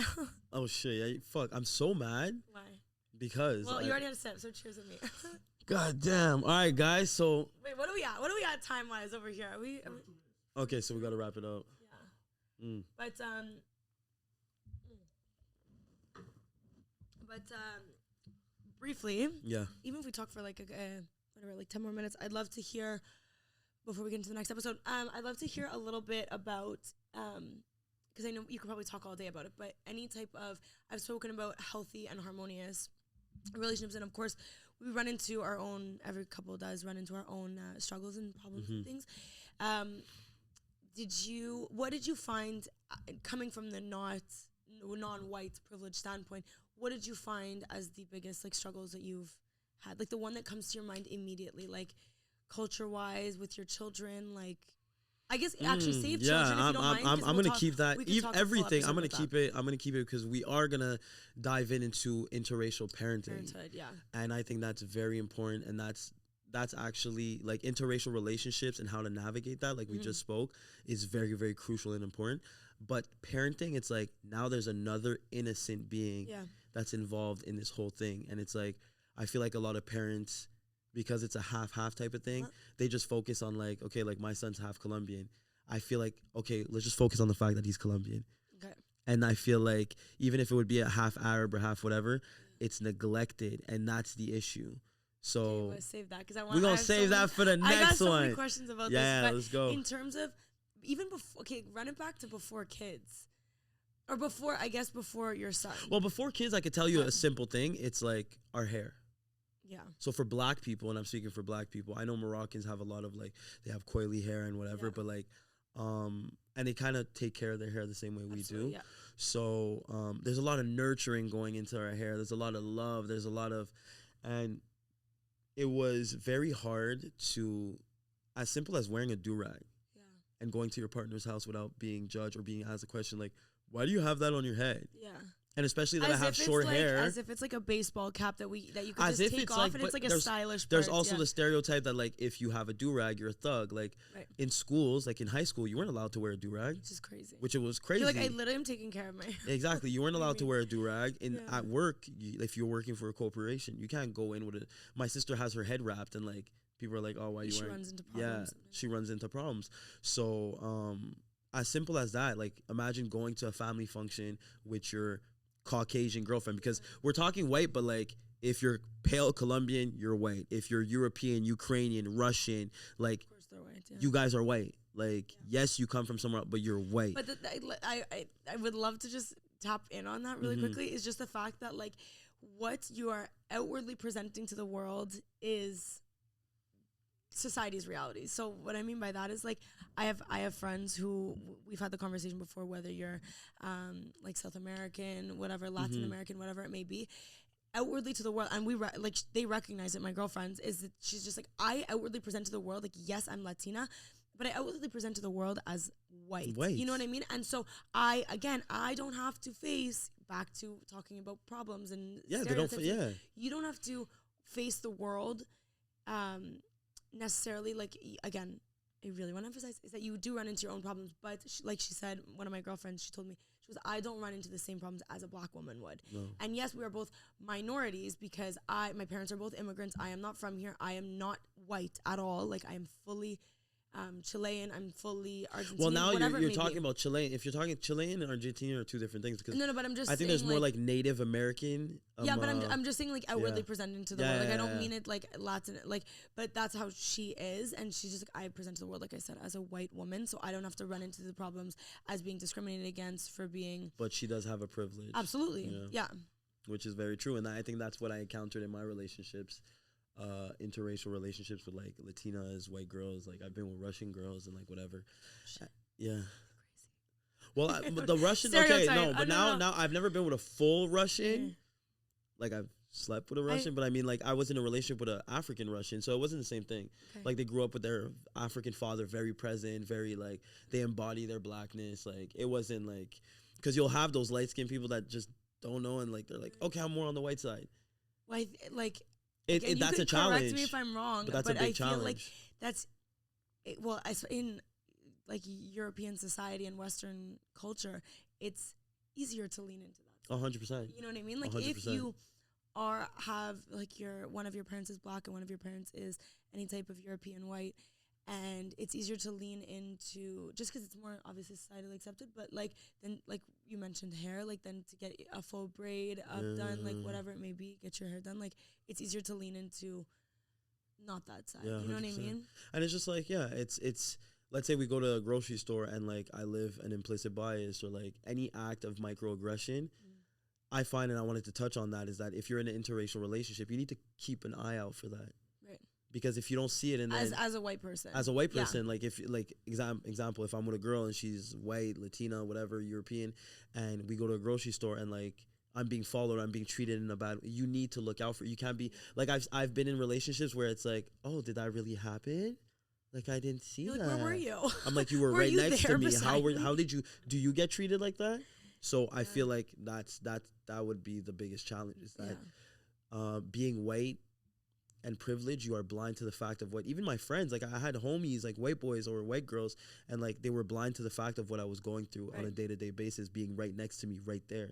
Oh shit, yeah, fuck, I'm so mad. Why? Because you already had a sip, so cheers with me. God damn. All right, guys, so wait, what are we at time-wise over here? Are we okay, so we gotta wrap it up. Yeah. But briefly, yeah. Even if we talk for like 10 more minutes, I'd love to hear, before we get into the next episode, I'd love to hear a little bit about, because I know you could probably talk all day about it, but any type of, I've spoken about healthy and harmonious relationships, and of course, we run into our own, every couple does run into our own struggles and problems and things. What did you find, coming from the non-white privileged standpoint, what did you find as the biggest, like, struggles that you've had? Like, the one that comes to your mind immediately, like, culture-wise, with your children, like, I guess actually save children, if you don't mind. I'm gonna keep that. Everything. I'm gonna keep it. I'm gonna keep it because we are gonna dive into interracial parenthood, yeah. And I think that's very important, and that's actually, like, interracial relationships and how to navigate that, like we just spoke, is very, very crucial and important. But parenting, it's like now there's another innocent being that's involved in this whole thing, and it's like I feel like a lot of parents, because it's a half-half type of thing, they just focus on, like, okay, like, my son's half Colombian. I feel like, okay, let's just focus on the fact that he's Colombian. Okay. And I feel like even if it would be a half Arab or half whatever, it's neglected, and that's the issue. So okay, let's save that, because we're gonna save that for the next one. I got so many questions about this. Yeah, let's go. In terms of even before, okay, run it back to before kids, or before, I guess, before your son. Well, before kids, I could tell you a simple thing. It's like our hair. Yeah. So for black people, and I'm speaking for black people, I know Moroccans have a lot of, like, they have coily hair and whatever, but, like, and they kind of take care of their hair the same way we do. Yeah. So there's a lot of nurturing going into our hair. There's a lot of love. There's a lot of, and it was very hard to, as simple as wearing a do-rag and going to your partner's house without being judged or being asked a question like, why do you have that on your head? Yeah. And especially that I have short hair. As if it's like a baseball cap that you can just take off, and it's like a stylish part. There's also the stereotype that, like, if you have a do-rag, you're a thug. Like, in schools, like in high school, you weren't allowed to wear a do-rag. Which is crazy. Which it was crazy. I literally am taking care of my Exactly. You weren't allowed to wear a do-rag. At work, if you're working for a corporation, you can't go in with it. My sister has her head wrapped, and, like, people are like, oh, why are you wearing? She runs into problems. Yeah, she runs into problems. So, as simple as that, like, imagine going to a family function with your Caucasian girlfriend, because we're talking white, but, like, if you're pale Colombian, you're white. If you're European, Ukrainian, Russian, like, of course they're white, you guys are white. Like, yes, you come from somewhere, but you're white. But I would love to just tap in on that really quickly. Is just the fact that, like, what you are outwardly presenting to the world is society's reality. So what I mean by that is, like, I have friends who we've had the conversation before, whether you're like South American, whatever, Latin American, whatever it may be, outwardly to the world, and they recognize it. My girlfriend's is that she's just like, I outwardly present to the world, like, yes, I'm Latina, but I outwardly present to the world as white. You know what I mean? And so I don't have to face, back to talking about problems and stereotypes. You don't have to face the world necessarily like again, I really want to emphasize is that you do run into your own problems, but like she said, one of my girlfriends, she told me, she goes, I don't run into the same problems as a black woman would. No. And yes, we are both minorities because my parents are both immigrants. I am not from here. I am not white at all. Like I am fully Chilean. I'm fully Argentinian. Well, now you're talking about Chilean. If you're talking Chilean and Argentinian are two different things. Because no, but I'm just I think there's more like Native American. Yeah, but I'm just saying like outwardly presenting to the world. Like I don't mean it like Latin, like, but that's how she is, and she's just like I present to the world, like I said, as a white woman, so I don't have to run into the problems as being discriminated against for being. But she does have a privilege. Absolutely, yeah. Which is very true, and I think that's what I encountered in my relationships. Interracial relationships with like Latinas, white girls. Like I've been with Russian girls and like whatever. Yeah. Well, the Russian. Okay, no, but now I've never been with a full Russian. Like I've slept with a Russian, but I mean like I was in a relationship with an African Russian, so it wasn't the same thing. Okay. Like they grew up with their African father, very present, very like they embody their blackness. Like it wasn't like because you'll have those light skinned people that just don't know and like they're like okay, I'm more on the white side. Well, That's a challenge. Correct me if I'm wrong, but that's a big challenge. Feel like that's in like European society and Western culture, it's easier to lean into that. 100%. You know what I mean? Like 100%. If you have like one of your parents is black and one of your parents is any type of European white, and it's easier to lean into just because it's more obviously societally accepted. But like then like you mentioned hair, like then to get a full braid done, like whatever it may be, get your hair done. Like it's easier to lean into not that side. You know 100%. What I mean? And it's just like it's. Let's say we go to a grocery store and like I live an implicit bias or like any act of microaggression. I find, and I wanted to touch on that, is that if you're in an interracial relationship, you need to keep an eye out for that. Right. Because if you don't see it, and as a white person, like if like example, if I'm with a girl and she's white, Latina, whatever, European, and we go to a grocery store and like I'm being followed, I'm being treated in a bad way, you need to look out for it. You can't be like I've been in relationships where it's like, oh, did that really happen? Like I didn't see that. Where were you? I'm like, you were right next to me. How did you? Do you get treated like that? So I feel like that would be the biggest challenge. Is that being white and privileged, you are blind to the fact of what. Even my friends, like I had homies, like white boys or white girls, and like they were blind to the fact of what I was going through on a day-to-day basis, being right next to me, right there.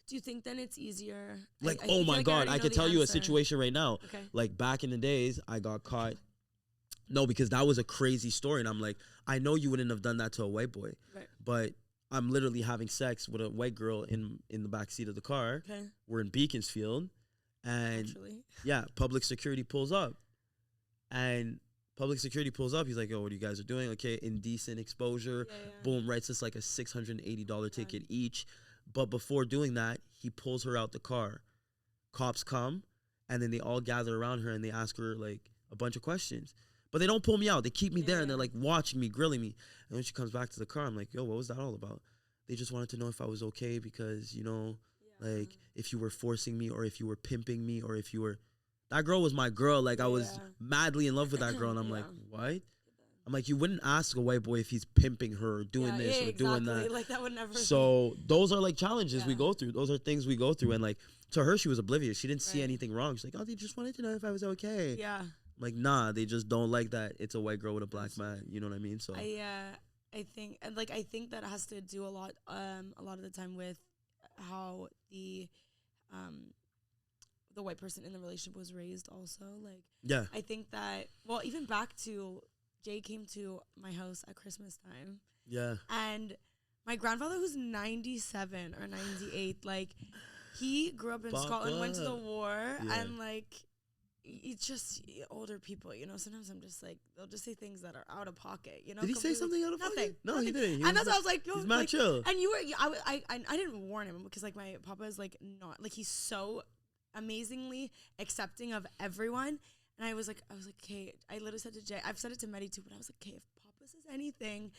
Do you think then it's easier? Like, oh my God, I could tell you a situation right now. Okay. Like back in the days, I got caught. No, because that was a crazy story. And I'm like, I know you wouldn't have done that to a white boy. Right. But I'm literally having sex with a white girl in the backseat of the car. Okay. We're in Beaconsfield. And public security pulls up. And public security pulls up. He's like, yo, what are you guys are doing? Okay, indecent exposure. Boom, writes us like a $680 ticket each. But before doing that, he pulls her out the car. Cops come. And then they all gather around her and they ask her like a bunch of questions. But they don't pull me out. They keep me there, and they're, like, watching me, grilling me. And when she comes back to the car, I'm like, yo, what was that all about? They just wanted to know if I was okay because, you know, like, if you were forcing me or if you were pimping me or if you were... That girl was my girl. Like, I was madly in love with that girl. And I'm like, what? I'm like, you wouldn't ask a white boy if he's pimping her or doing this or doing that. Like, that would never So those are, like, challenges we go through. Those are things we go through. And, like, to her, she was oblivious. She didn't see anything wrong. She's like, oh, they just wanted to know if I was okay. Yeah. Like, nah, they just don't like that it's a white girl with a black man. You know what I mean? So I think that has to do a lot of the time with how the white person in the relationship was raised also. Like, I think that, well, even back to Jay came to my house at Christmas time. Yeah. And my grandfather, who's 97 or 98, like, he grew up in Scotland, went to the war, and, like, it's just older people, you know. Sometimes I'm just like, they'll just say things that are out of pocket, you know. Did he say something out of pocket? No, he didn't. And that's why I was like, yo, he's mad chill. And I didn't warn him because like my papa is like not like he's so amazingly accepting of everyone. And I was like, okay. I literally said to Jay, I've said it to Medi too, but I was like, okay, if Papa says anything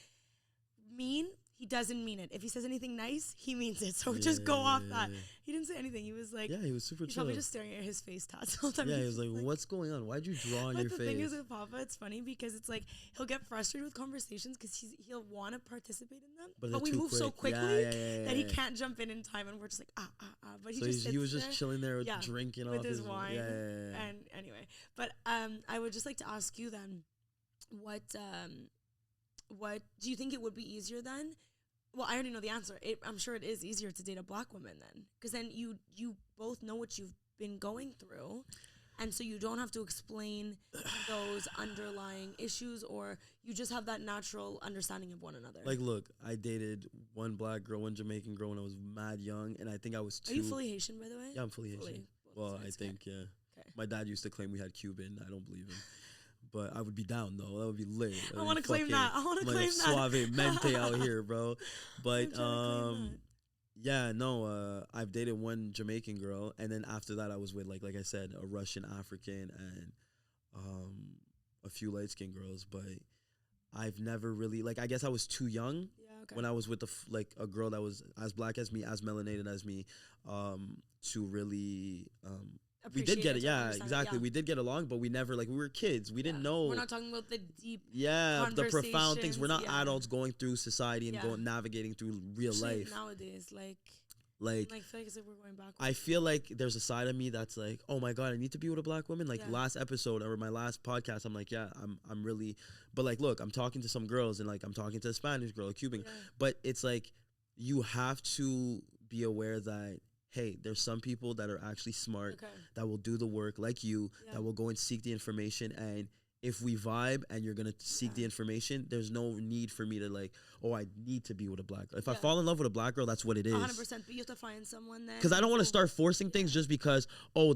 mean, he doesn't mean it. If he says anything nice, he means it. So just go off that. He didn't say anything. He was like, he was super he's chill. probably just staring at his face tats all the time. Yeah, he was like, what's going on? Why'd you draw on your face? But the thing is with Papa, it's funny because it's like he'll get frustrated with conversations because he'll want to participate in them, but we move so quickly that he can't jump in time, and we're just like But he just he was just chilling there drinking with his wine. And anyway, but I would just like to ask you then, what do you think it would be easier then? Well, I already know the answer. I'm sure it is easier to date a black woman then, because then you both know what you've been going through, and so you don't have to explain those underlying issues, or you just have that natural understanding of one another. Like, look, I dated one black girl, one Jamaican girl when I was mad young, and I think I was 2. Are you fully Haitian, by the way? Yeah, I'm fully Haitian. Well, I think, yeah. Okay. My dad used to claim we had Cuban. I don't believe him. But I would be down, though. That would be lit. I want to claim that. I want to claim that. Suave mente out here, bro. But, yeah, no, I've dated one Jamaican girl. And then after that, I was with, like I said, a Russian, African, and a few light-skinned girls. But I've never really, I guess I was too young when I was with, a girl that was as black as me, as melanated as me, to really... we did get it, exactly. Yeah. We did get along, but we never, we were kids. We didn't know. We're not talking about the deep the profound things. We're not adults going through society and navigating through real life. Nowadays, I feel like it's like we're going backwards. I feel like there's a side of me that's like, oh my God, I need to be with a black woman. Last episode or my last podcast, I'm like, I'm really, but look, I'm talking to some girls and I'm talking to a Spanish girl, a Cuban, but it's you have to be aware that, hey, there's some people that are actually smart, that will do the work like you, that will go and seek the information. And if we vibe and you're going to seek the information, there's no need for me to I need to be with a black girl. If I fall in love with a black girl, that's what it is. 100%, but you have to find someone then. Because I don't want to start forcing things just because,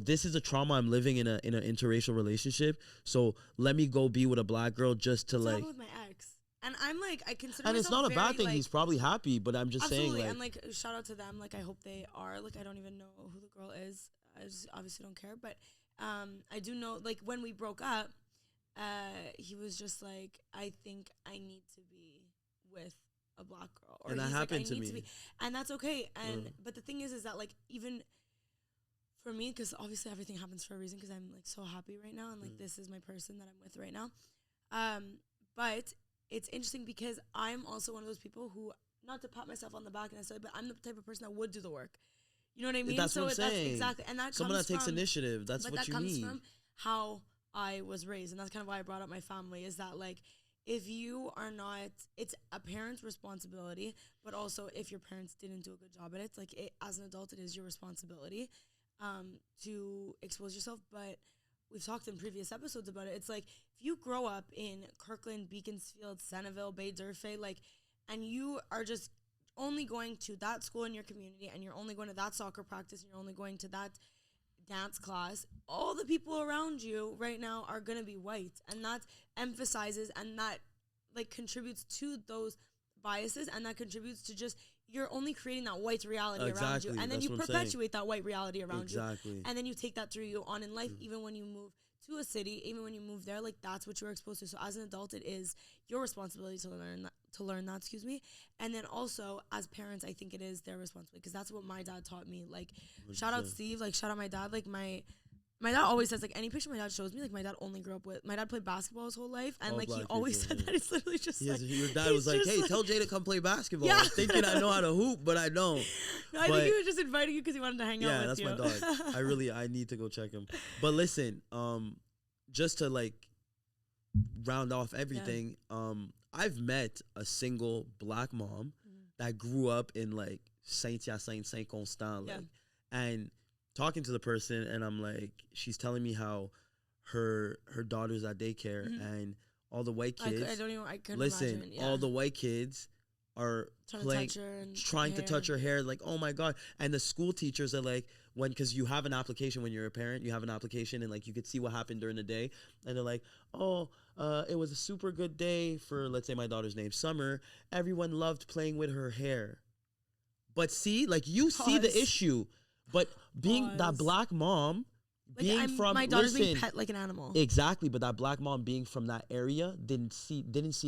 this is a trauma I'm living in an interracial relationship. So let me go be with a black girl just to with my ex. And I'm I consider and it's not a bad thing. He's probably happy, but I'm just saying. And shout out to them. I hope they are. I don't even know who the girl is. I just obviously don't care. But I do know, when we broke up, he was just I think I need to be with a black girl. Or and that happened to me. And that's okay. And but the thing is that even for me, because obviously everything happens for a reason, because I'm so happy right now, and this is my person that I'm with right now. But it's interesting because I'm also one of those people who, not to pat myself on the back and I say, but I'm the type of person that would do the work. You know what I mean? That's what I'm saying. Exactly. And that someone that takes initiative. That's what you need. But that comes from how I was raised. And that's kind of why I brought up my family, is that if you are not, it's a parent's responsibility, but also if your parents didn't do a good job at it, as an adult, it is your responsibility to expose yourself. But we've talked in previous episodes about it. It's if you grow up in Kirkland, Beaconsfield, Centerville, Bay Durfee, and you are just only going to that school in your community, and you're only going to that soccer practice, and you're only going to that dance class, all the people around you right now are going to be white. And that emphasizes and that contributes to those biases, and that contributes to just, you're only creating that white reality around you, and then you perpetuate that white reality around you, and then you take that through you on in life. Even when you move to a city, even when you move there, that's what you're exposed to. So as an adult, it is your responsibility to learn that, and then also as parents, I think it is their responsibility, because that's what my dad taught me. Shout out Steve, shout out my dad. My dad always says, any picture my dad shows me, my dad only grew up with, my dad played basketball his whole life, and he always said that it's literally just your dad was hey, tell Jay to come play basketball. Yeah. Thinking I know how to hoop, but I don't. No, I think he was just inviting you because he wanted to hang out with you. Yeah, that's my dog. I need to go check him. But listen, just to round off everything, I've met a single black mom that grew up in Saint Constant, and talking to the person, and I'm she's telling me how her daughter's at daycare, and all the white kids. I couldn't imagine. Yeah. All the white kids are trying to touch her hair. Oh my God. And the school teachers are because you have an application when you're a parent, you have an application, and you could see what happened during the day, and they're it was a super good day for, let's say my daughter's name, Summer. Everyone loved playing with her hair. But see, you see the issue. But being that black mom, from my daughter's being pet like an animal. Exactly, but that black mom being from that area didn't see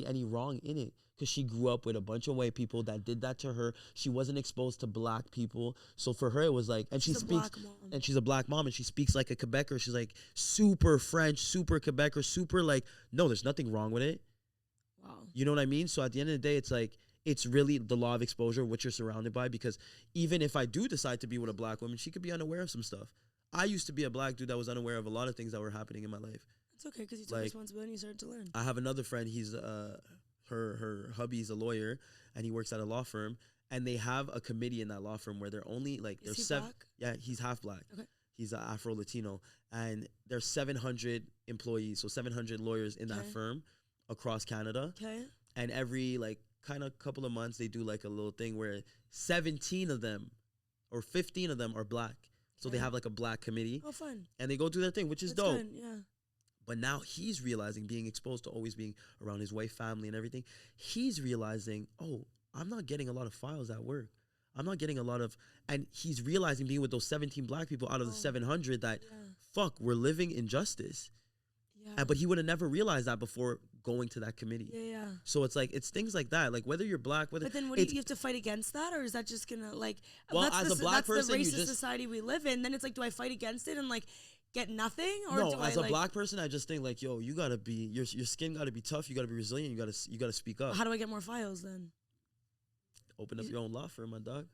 any wrong in it. because she grew up with a bunch of white people that did that to her. She wasn't exposed to black people. So for her, it was like, and she's a black mom, and she speaks like a Quebecer. She's like super French, super Quebecer, super like, no, there's nothing wrong with it. Wow. You know what I mean? So at the end of the day, it's like, it's really the law of exposure, what you're surrounded by, because even if I do decide to be with a black woman, she could be unaware of some stuff. I used to be a black dude that was unaware of a lot of things that were happening in my life. It's okay, because you took responsibility and you started to learn. I have another friend. He's her hubby's a lawyer, and he works at a law firm, and they have a committee in that law firm where they're only like, there's 7. Black? Yeah, he's half black. Okay. He's Afro-Latino, and there's 700 employees, so 700 lawyers in that firm across Canada. Okay. And every like kind of couple of months, they do like a little thing where 17 of them or 15 of them are black. So they have like a black committee. Oh, fun. And they go do their thing, which is That's dope. Good, yeah. But now he's realizing, being exposed to always being around his white family and everything, he's realizing, oh, I'm not getting a lot of files at work. I'm not getting a lot of, and he's realizing, being with those 17 black people out of the 700, that fuck, we're living injustice. Yeah. But he would have never realized that before going to that committee. Yeah. So it's like, it's things like that. Like whether you're black, whether. But then what do you have to fight against that? Or is that just going to like. Well, as a black person, that's the racist society we live in. Then it's like, do I fight against it and like get nothing? Or no, as a black person, I just think like, yo, you got to be, your skin got to be tough. You got to be resilient. You got to speak up. How do I get more files then? Open up your own law firm, my dog.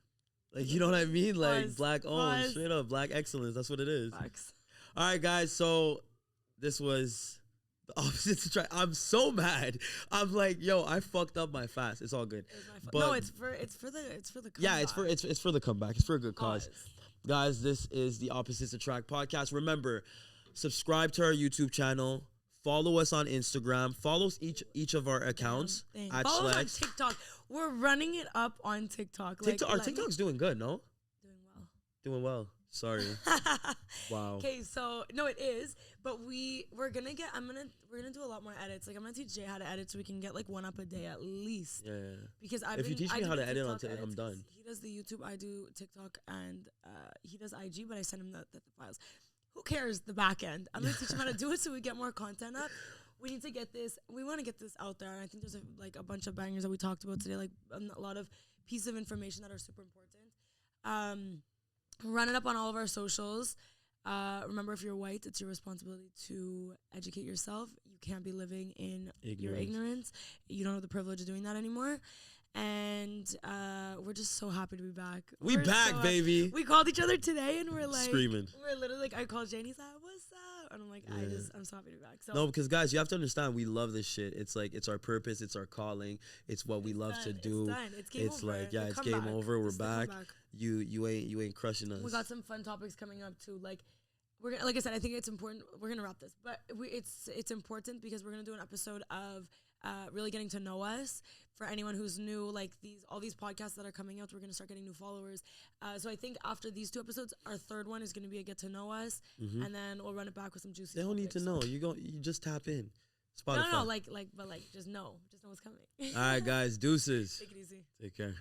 Like, you know what I mean? Like black owned, straight up, black excellence. That's what it is. Facts. All right, guys. So this was the opposite to try. I'm so mad. I'm like, yo, I fucked up my fast. It's all good. But no, it's for the comeback. Yeah, it's for the comeback. It's for a good cause. Guys, this is the Opposites Attract podcast. Remember, subscribe to our YouTube channel. Follow us on Instagram. Follow each of our accounts at Follow us on Shlex. TikTok. We're running it up on TikTok. Our TikTok's doing good, no? Doing well. Doing well. Sorry. Wow. Okay, so no, it is, but we're gonna do a lot more edits. Like I'm gonna teach Jay how to edit so we can get like one up a day at least. Yeah. Because if you teach me how to edit on TikTok, I'm done. He does the YouTube, I do TikTok, and he does IG, but I send him the files. Who cares the back end? I'm gonna teach him how to do it so we get more content up. We need to get this. We want to get this out there, and I think there's a bunch of bangers that we talked about today, like a lot of pieces of information that are super important. Run it up on all of our socials. Remember, if you're white, it's your responsibility to educate yourself. You can't be living in your ignorance. You don't have the privilege of doing that anymore. And we're just so happy to be back. We're back, baby. We called each other today, and we're like screaming. We're literally like, I called Jay, and he's like, "What's up?" And I'm like, I'm so happy to be back. So no, because guys, you have to understand, we love this shit. It's like, it's our purpose, it's our calling, it's what we love to do. It's done. It's game over. Like, yeah, it's game over. We're back. You ain't crushing us. We got some fun topics coming up too. Like we're gonna, like I said, I think it's important. We're gonna wrap this, but it's important because we're gonna do an episode of really getting to know us. For anyone who's new, like all these podcasts that are coming out, we're gonna start getting new followers. So I think after these 2 episodes, our third one is gonna be a get to know us, and then we'll run it back with some juicy. They don't need to know. You just tap in. Spotify. No, but just know what's coming. All right, guys, deuces. Take it easy. Take care.